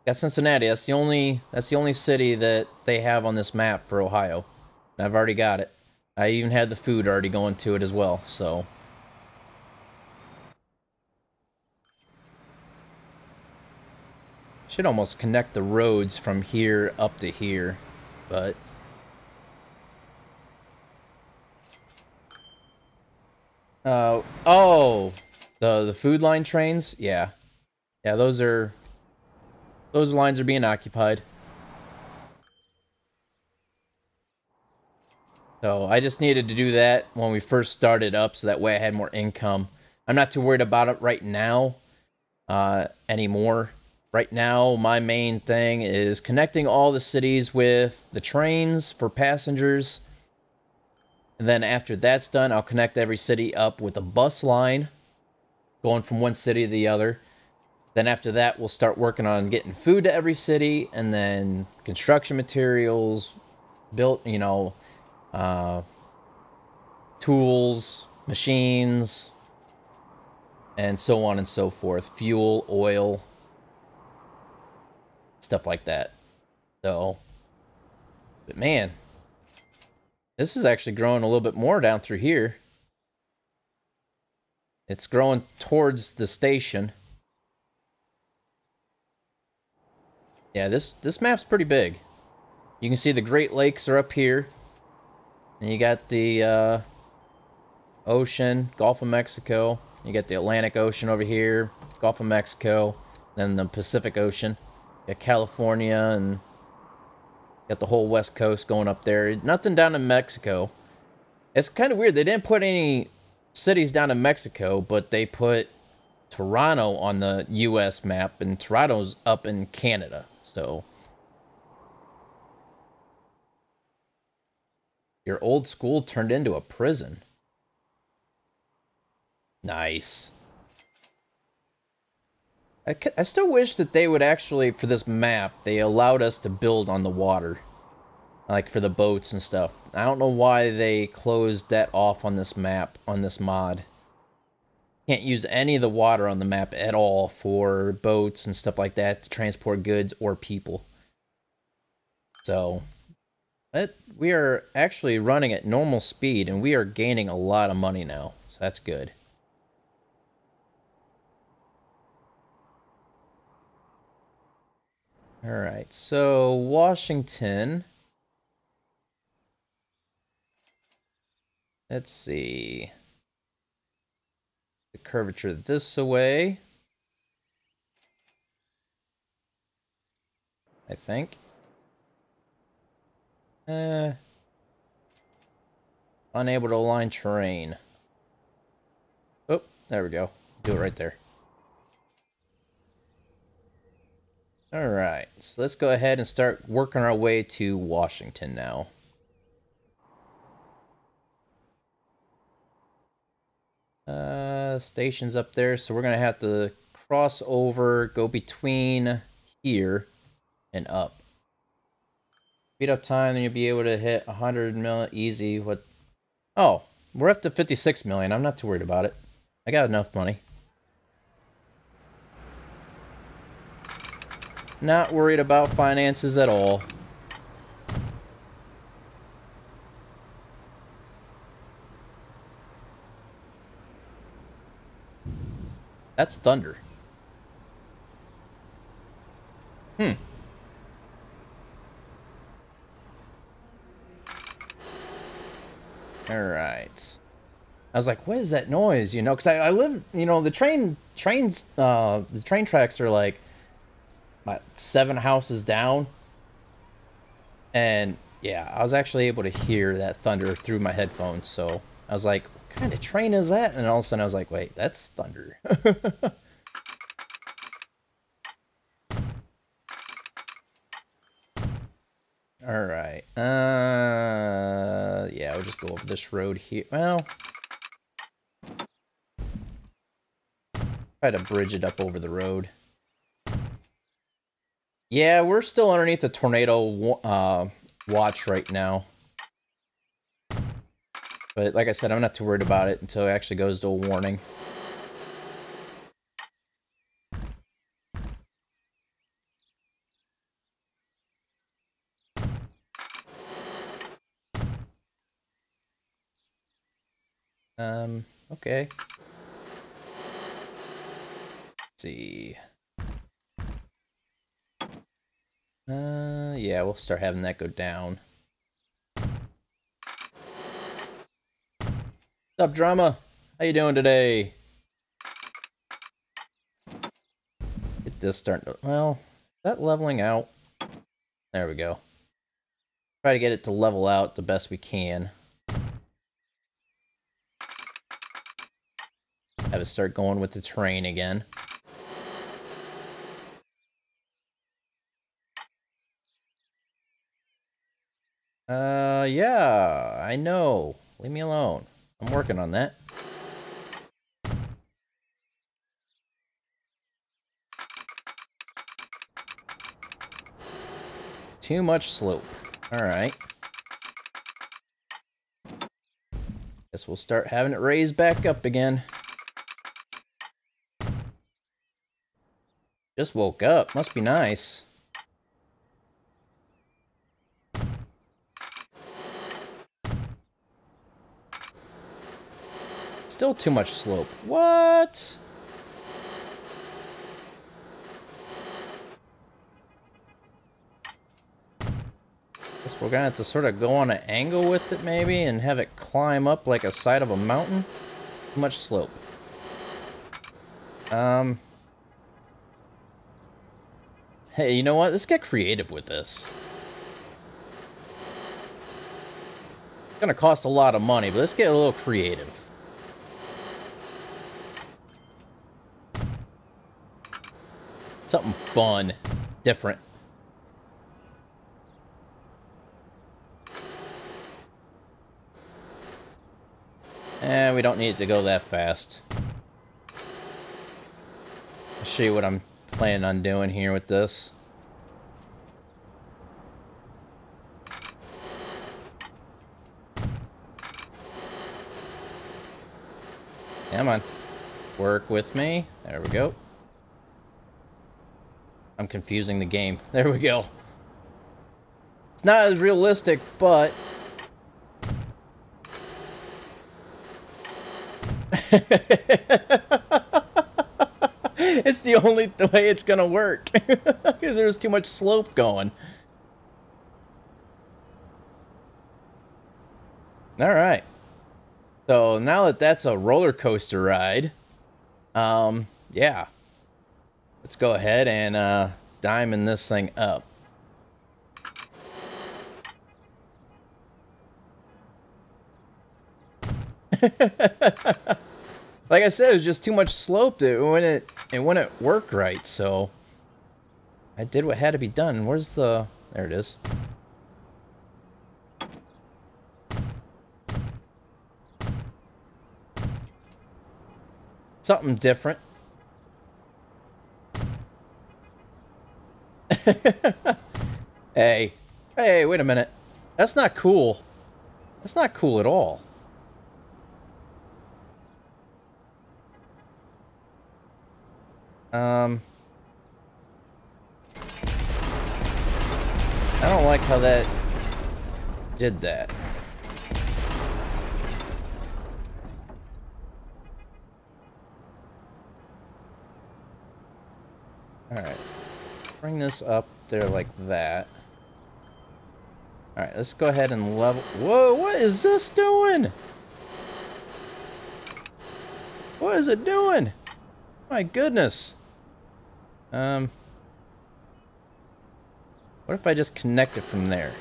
Got Cincinnati. That's the only city that they have on this map for Ohio. And I've already got it. I even had the food already going to it as well, so. Should almost connect the roads from here up to here, but. Oh, The food line trains, yeah. Yeah, those lines are being occupied. So I just needed to do that when we first started up so that way I had more income. I'm not too worried about it right now anymore. Right now, my main thing is connecting all the cities with the trains for passengers. And then after that's done, I'll connect every city up with a bus line going from one city to the other. Then after that, we'll start working on getting food to every city and then construction materials, built, tools, machines, and so on and so forth. Fuel, oil, stuff like that. So, but man, this is actually growing a little bit more down through here. It's growing towards the station. Yeah, this map's pretty big. You can see the Great Lakes are up here. And you got the ocean, Gulf of Mexico. You got the Atlantic Ocean over here, Gulf of Mexico, then the Pacific Ocean. You got California, and got the whole West Coast going up there. Nothing down in Mexico. It's kind of weird. They didn't put any cities down in Mexico, but they put Toronto on the U.S. map, and Toronto's up in Canada. So your old school turned into a prison. Nice. I still wish that they would actually, for this map, they allowed us to build on the water. Like for the boats and stuff. I don't know why they closed that off on this map, on this mod. Can't use any of the water on the map at all for boats and stuff like that to transport goods or people. So, we are actually running at normal speed and we are gaining a lot of money now. So that's good. Alright, so Washington. Let's see. The curvature this way. I think. Unable to align terrain. Oh, there we go. Do it right there. Alright, so let's go ahead and start working our way to Washington now. Station's up there, so we're gonna have to cross over, go between here and up. Speed up time, then you'll be able to hit 100 million easy. What? Oh, we're up to 56 million. I'm not too worried about it. I got enough money. Not worried about finances at all. That's thunder. Alright. I was like, what is that noise? You know, because I live, you know, the train tracks are like, what, 7 houses down. And yeah, I was actually able to hear that thunder through my headphones. So I was like, what kind of train is that? And all of a sudden I was like, wait, that's thunder. Alright. Yeah, we'll just go over this road here. Well, try to bridge it up over the road. Yeah, we're still underneath the tornado watch right now. But like I said, I'm not too worried about it until it actually goes to a warning. Okay. Let's see. Yeah, we'll start having that go down. What's up, Drama? How you doing today? this starting to... Well, is that leveling out? There we go. Try to get it to level out the best we can. Have it start going with the train again. Yeah, I know. Leave me alone. I'm working on that. Too much slope. Alright. Guess we'll start having it raised back up again. Just woke up. Must be nice. Still too much slope. What? Guess we're gonna have to sort of go on an angle with it maybe and have it climb up like a side of a mountain. Too much slope. Hey, you know what? Let's get creative with this. It's gonna cost a lot of money, but let's get a little creative. Something fun, different. We don't need it to go that fast. I'll show you what I'm planning on doing here with this. Come on. Work with me. There we go. I'm confusing the game. There we go. It's not as realistic, but... It's the only way it's gonna work. Because there's too much slope going. Alright. So now that that's a roller coaster ride, yeah. Let's go ahead and diamond this thing up. Like I said, it was just too much slope. It wouldn't work right, so I did what had to be done. Where's the... There it is. Something different. Hey, wait a minute. That's not cool. That's not cool at all. I don't like how that did that. Alright. Bring this up there like that. Alright, let's go ahead and level... Whoa, what is this doing? What is it doing? My goodness. What if I just connect it from there?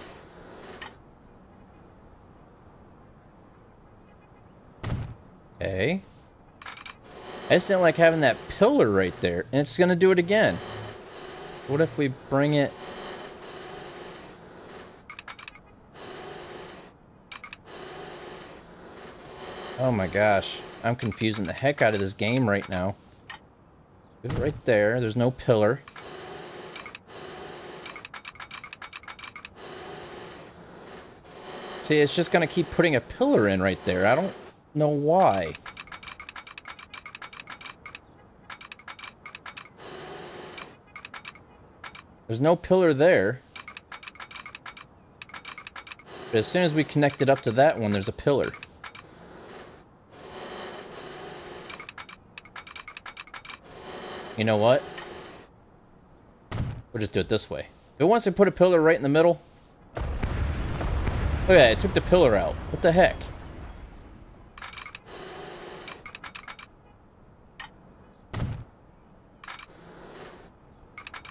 Okay. I just didn't like having that pillar right there, and it's gonna do it again. What if we bring it... Oh my gosh. I'm confusing the heck out of this game right now. Put it right there. There's no pillar. See, it's just gonna keep putting a pillar in right there. I don't know why. There's no pillar there. But as soon as we connect it up to that one, there's a pillar. You know what? We'll just do it this way. If it wants to put a pillar right in the middle... Look at that, it took the pillar out. What the heck?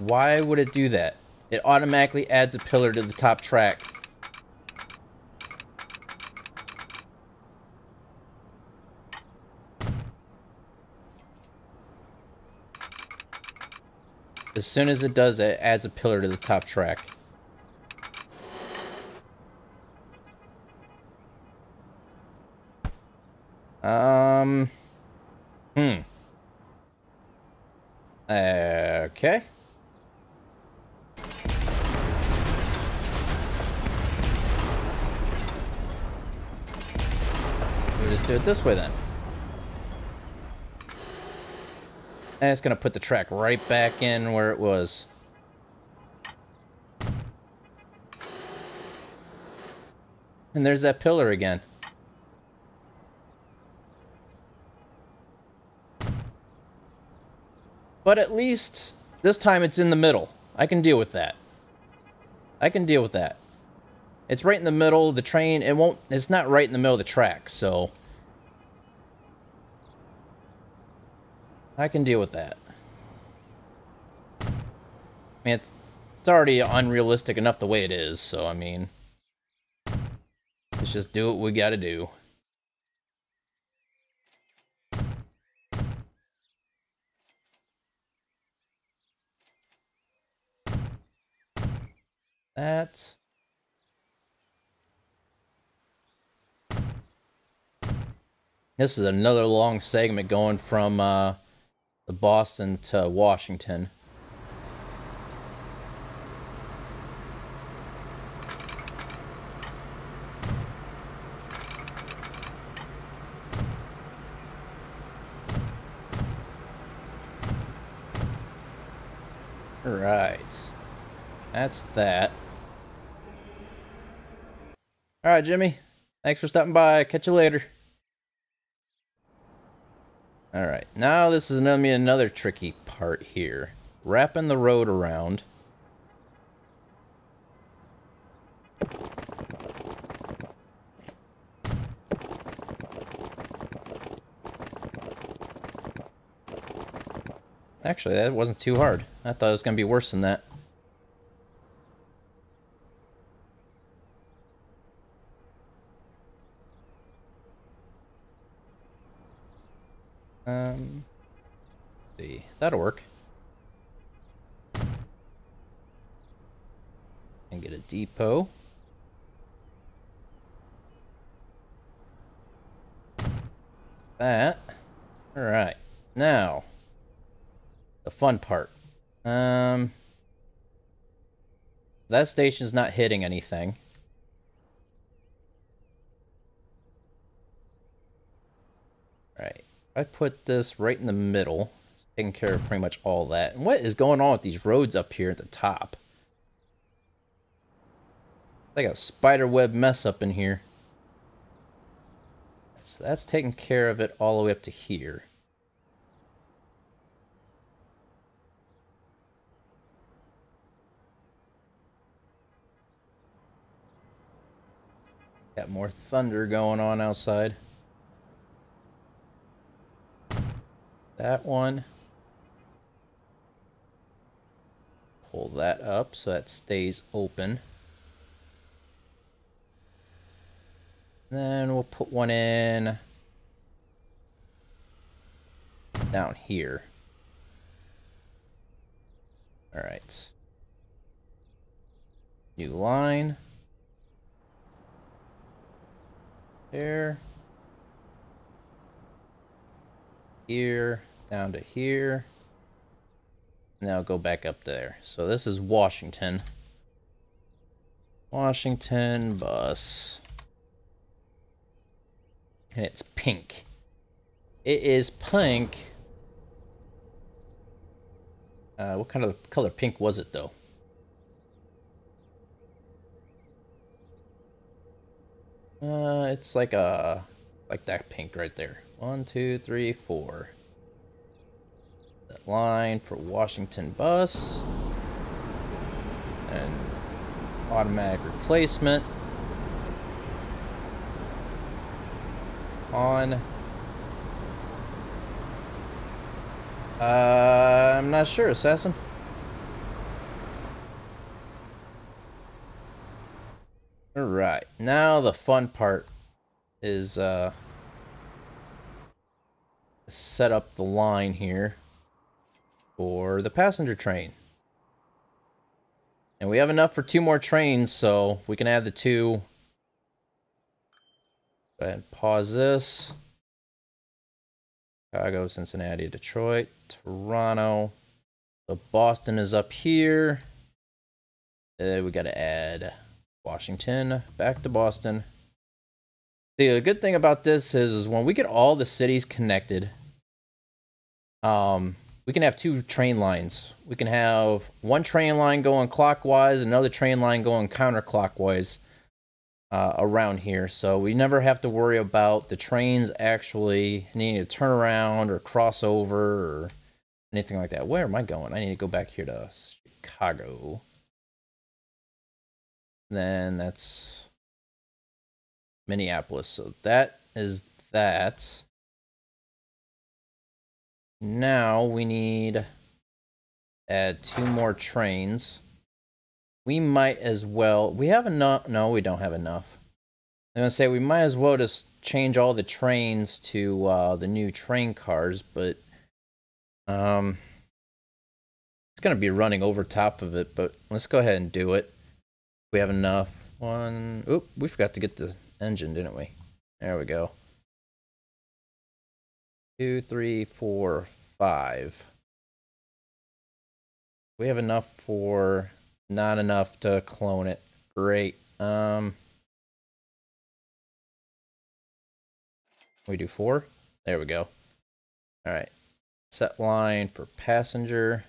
Why would it do that? It automatically adds a pillar to the top track. As soon as it does that, it adds a pillar to the top track. Okay. We'll just do it this way then. And it's gonna put the track right back in where it was. And there's that pillar again. But at least this time it's in the middle. I can deal with that. I can deal with that. It's right in the middle of the train. It's not right in the middle of the track, so I can deal with that. I mean, it's already unrealistic enough the way it is, so I mean, let's just do what we gotta do. That. This is another long segment going from the Boston to Washington. Right. That's that. Alright, Jimmy. Thanks for stopping by. Catch you later. Alright, now this is gonna be another tricky part here. Wrapping the road around. Actually, that wasn't too hard. I thought it was gonna be worse than that. See, that'll work. And get a depot. That. Alright. Now, the fun part. That station's not hitting anything. Right. I put this right in the middle. It's taking care of pretty much all that. And what is going on with these roads up here at the top? Like a spider web mess up in here. So that's taking care of it all the way up to here. Got more thunder going on outside. That one. Pull that up so that stays open. Then we'll put one in down here. All right. New line. There. Here, down to here. Now go back up there. So this is Washington. Washington bus. And it's pink. It is pink. What kind of color pink was it though? It's like that pink right there. 1, 2, 3, 4. That line for Washington bus. And automatic replacement. On. I'm not sure, Assassin. Now the fun part is set up the line here for the passenger train. And we have enough for 2 more trains, so we can add the 2. Go ahead and pause this. Chicago, Cincinnati, Detroit, Toronto. So Boston is up here. We got to add Washington back to Boston. The good thing about this is when we get all the cities connected, we can have 2 train lines. We can have one train line going clockwise, another train line going counterclockwise around here. So we never have to worry about the trains actually needing to turn around or cross over or anything like that. Where am I going? I need to go back here to Chicago. Then that's Minneapolis. So that is that. Now we need to add 2 more trains. We might as well. We have enough. No, we don't have enough. I'm going to say we might as well just change all the trains to the new train cars, but it's going to be running over top of it, but let's go ahead and do it. We have enough. Oop, we forgot to get the engine, didn't we? There we go. 2, 3, 4, 5. We have enough for not enough to clone it. Great. We do 4. There we go. All right. Set line for passenger.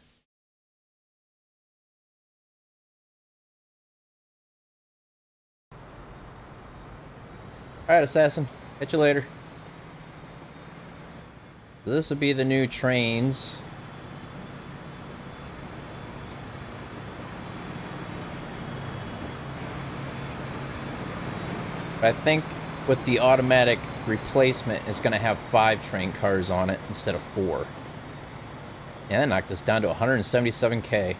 All right, Assassin. Catch you later. So this will be the new trains. I think with the automatic replacement, it's going to have 5 train cars on it instead of 4. Yeah, that knocked us down to 177K.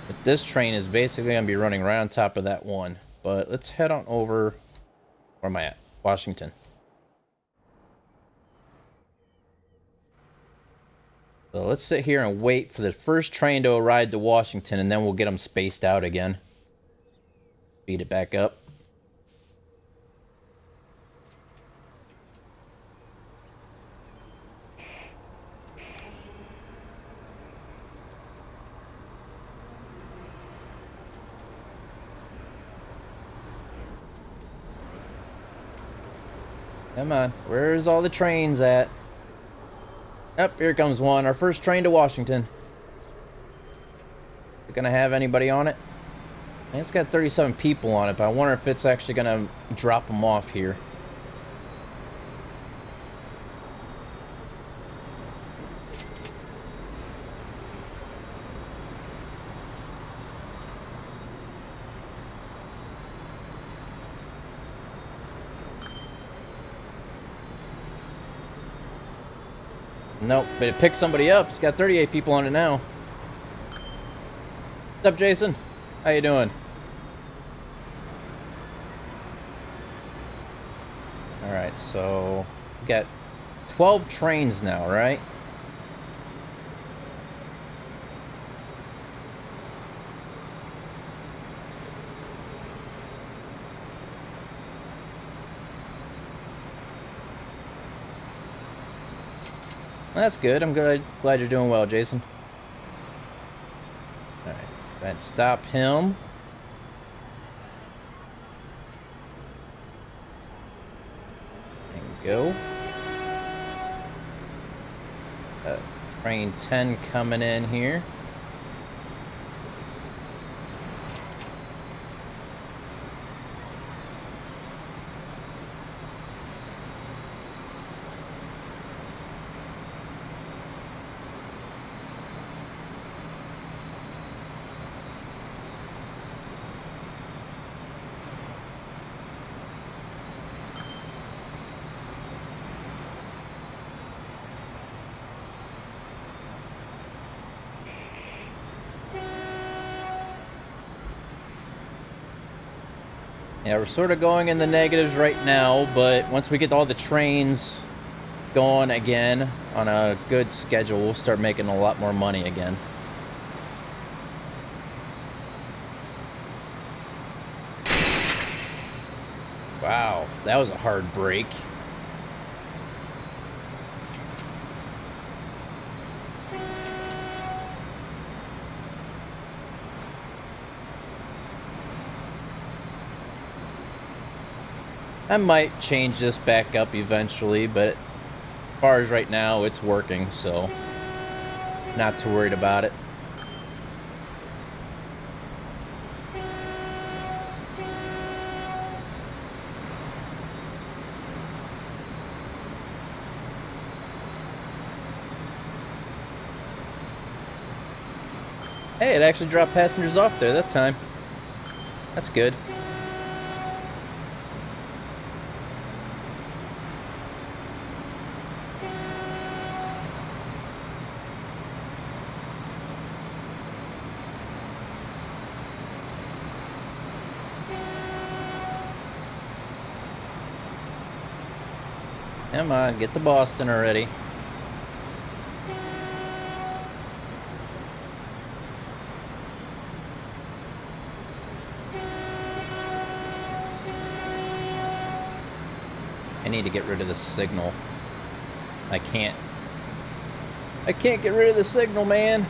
But this train is basically going to be running right on top of that one. But let's head on over. Where am I at? Washington. So let's sit here and wait for the first train to arrive to Washington, and then we'll get them spaced out again. Speed it back up. Come on, where's all the trains at? Yep, here comes one. Our first train to Washington. Is it gonna have anybody on it? It's got 37 people on it, but I wonder if it's actually gonna drop them off here. Nope, but it picked somebody up. It's got 38 people on it now. What's up, Jason? How you doing? Alright, so we got 12 trains now, right? That's good. I'm glad you're doing well, Jason. Alright, let's stop him. There we go. Train 10 coming in here. Yeah, we're sort of going in the negatives right now, but once we get all the trains going again on a good schedule, we'll start making a lot more money again. Wow, that was a hard break. I might change this back up eventually, but as far as right now, it's working, so not too worried about it. Hey, it actually dropped passengers off there that time. That's good. Come on, get to Boston already. I need to get rid of the signal. I can't get rid of the signal, man.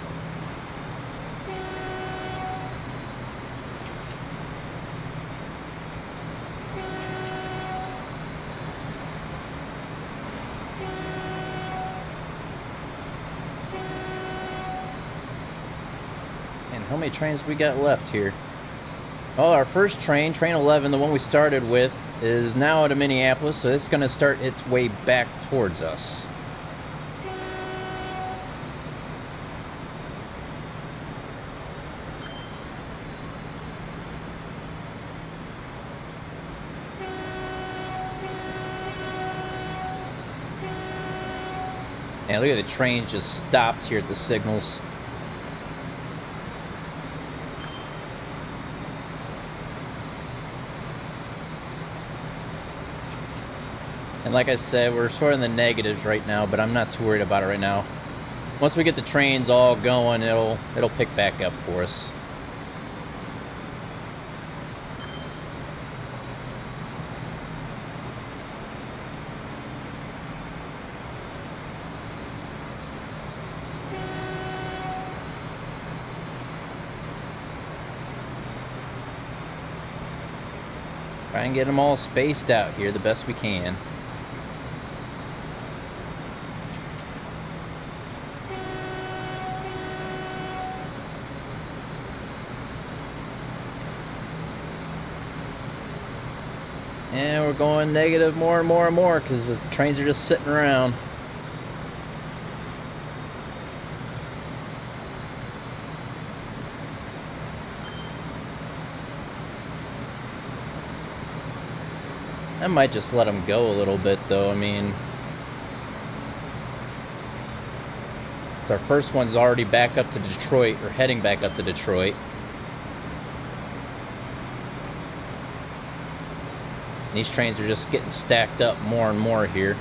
And how many trains we got left here? Well, our first train, train 11, the one we started with, is now at Minneapolis, so it's going to start its way back towards us. And look at the train just stopped here at the signals. And like I said, we're sort of in the negatives right now, but I'm not too worried about it right now. Once we get the trains all going, it'll pick back up for us. Try and get them all spaced out here the best we can. And we're going negative more and more and more because the trains are just sitting around. I might just let them go a little bit though. I mean, our first one's already back up to Detroit, or heading back up to Detroit. These trains are just getting stacked up more and more here.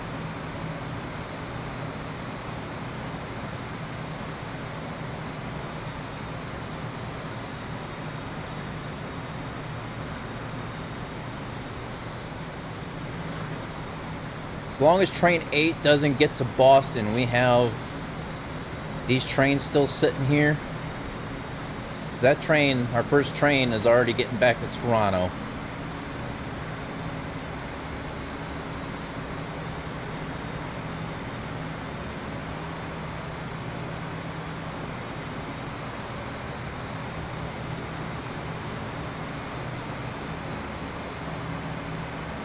As long as train 8 doesn't get to Boston, we have these trains still sitting here. That train, our first train, is already getting back to Toronto.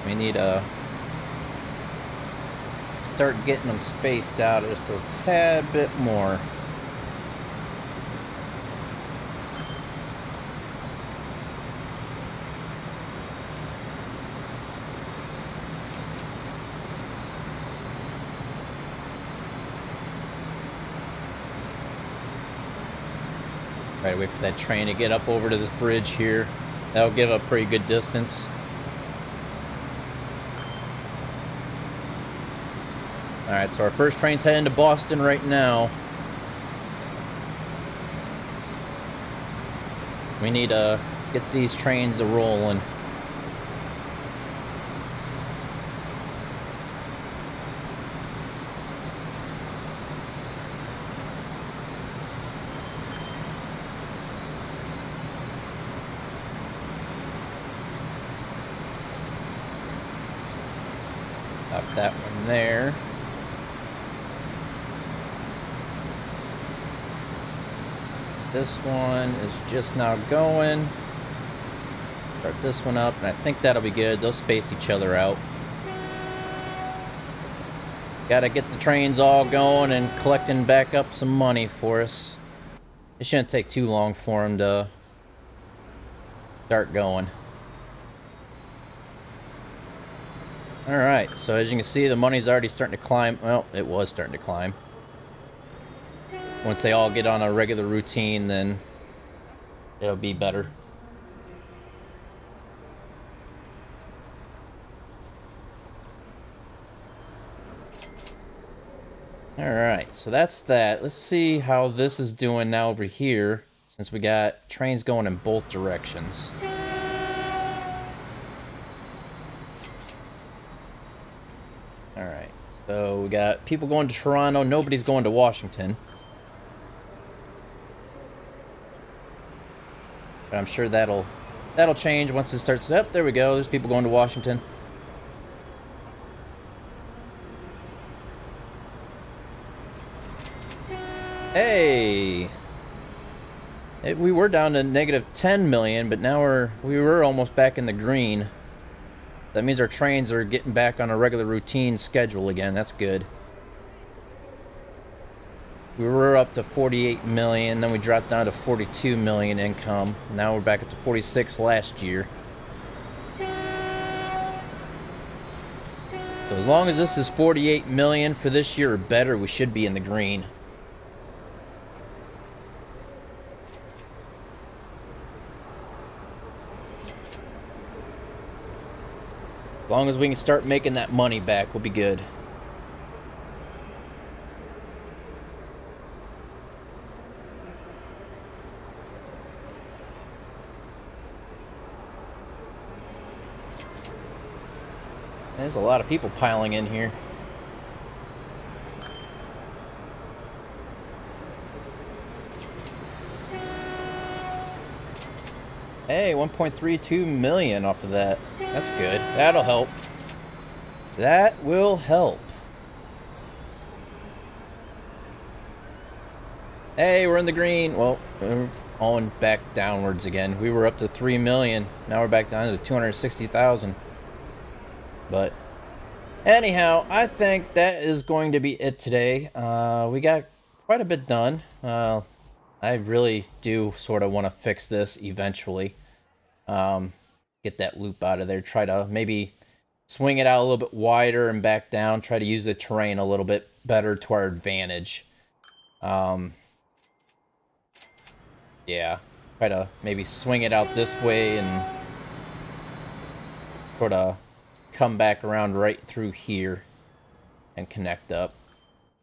We need to start getting them spaced out just a tad bit more. Right, wait for that train to get up over to this bridge here. That'll give a pretty good distance. Alright, so our first train's heading to Boston right now. We need to get these trains a-rolling. Stop that one there. This one is just now going. Start this one up, and I think that'll be good. They'll space each other out. Gotta get the trains all going and collecting back up some money for us. It shouldn't take too long for them to start going. Alright, so as you can see, the money's already starting to climb. Well, it was starting to climb. Once they all get on a regular routine, then it'll be better. Alright, so that's that. Let's see how this is doing now over here, since we got trains going in both directions. Alright, so we got people going to Toronto, nobody's going to Washington. But I'm sure that'll change once it starts up. There we go, there's people going to Washington. Hey! We were down to negative 10 million, but now we were almost back in the green. That means our trains are getting back on a regular routine schedule again. That's good. We were up to 48 million, then we dropped down to 42 million income. Now we're back up to 46 last year. So as long as this is 48 million for this year or better, we should be in the green. As long as we can start making that money back, we'll be good. There's a lot of people piling in here. Hey, 1.32 million off of that. That's good. That'll help. That will help. Hey, we're in the green. Well, we're on back downwards again. We were up to 3 million. Now we're back down to 260,000. But anyhow, I think that is going to be it today. We got quite a bit done. I really do sort of want to fix this eventually. Get that loop out of there. Try to maybe swing it out a little bit wider and back down. Try to use the terrain a little bit better to our advantage. Yeah. Try to maybe swing it out this way and sort of come back around right through here and connect up.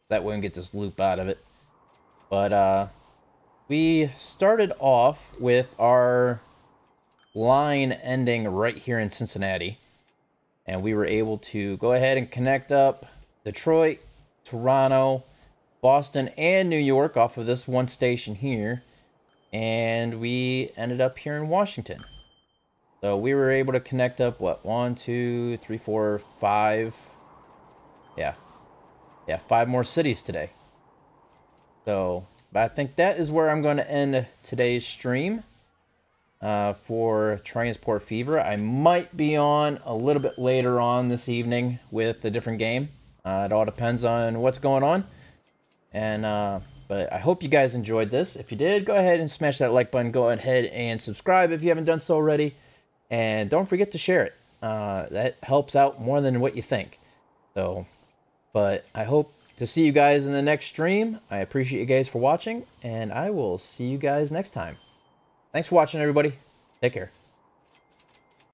That way we can get this loop out of it. But, we started off with our line ending right here in Cincinnati. And we were able to go ahead and connect up Detroit, Toronto, Boston, and New York off of this one station here. And we ended up here in Washington. So we were able to connect up, what, 1, 2, 3, 4, 5. Yeah, 5 more cities today. So, but I think that is where I'm going to end today's stream for Transport Fever. I might be on a little bit later on this evening with a different game. It all depends on what's going on. And but I hope you guys enjoyed this. If you did, go ahead and smash that like button. Go ahead and subscribe if you haven't done so already. And don't forget to share it. That helps out more than what you think. So, but I hope to see you guys in the next stream. I appreciate you guys for watching, and I will see you guys next time. Thanks for watching, everybody. Take care.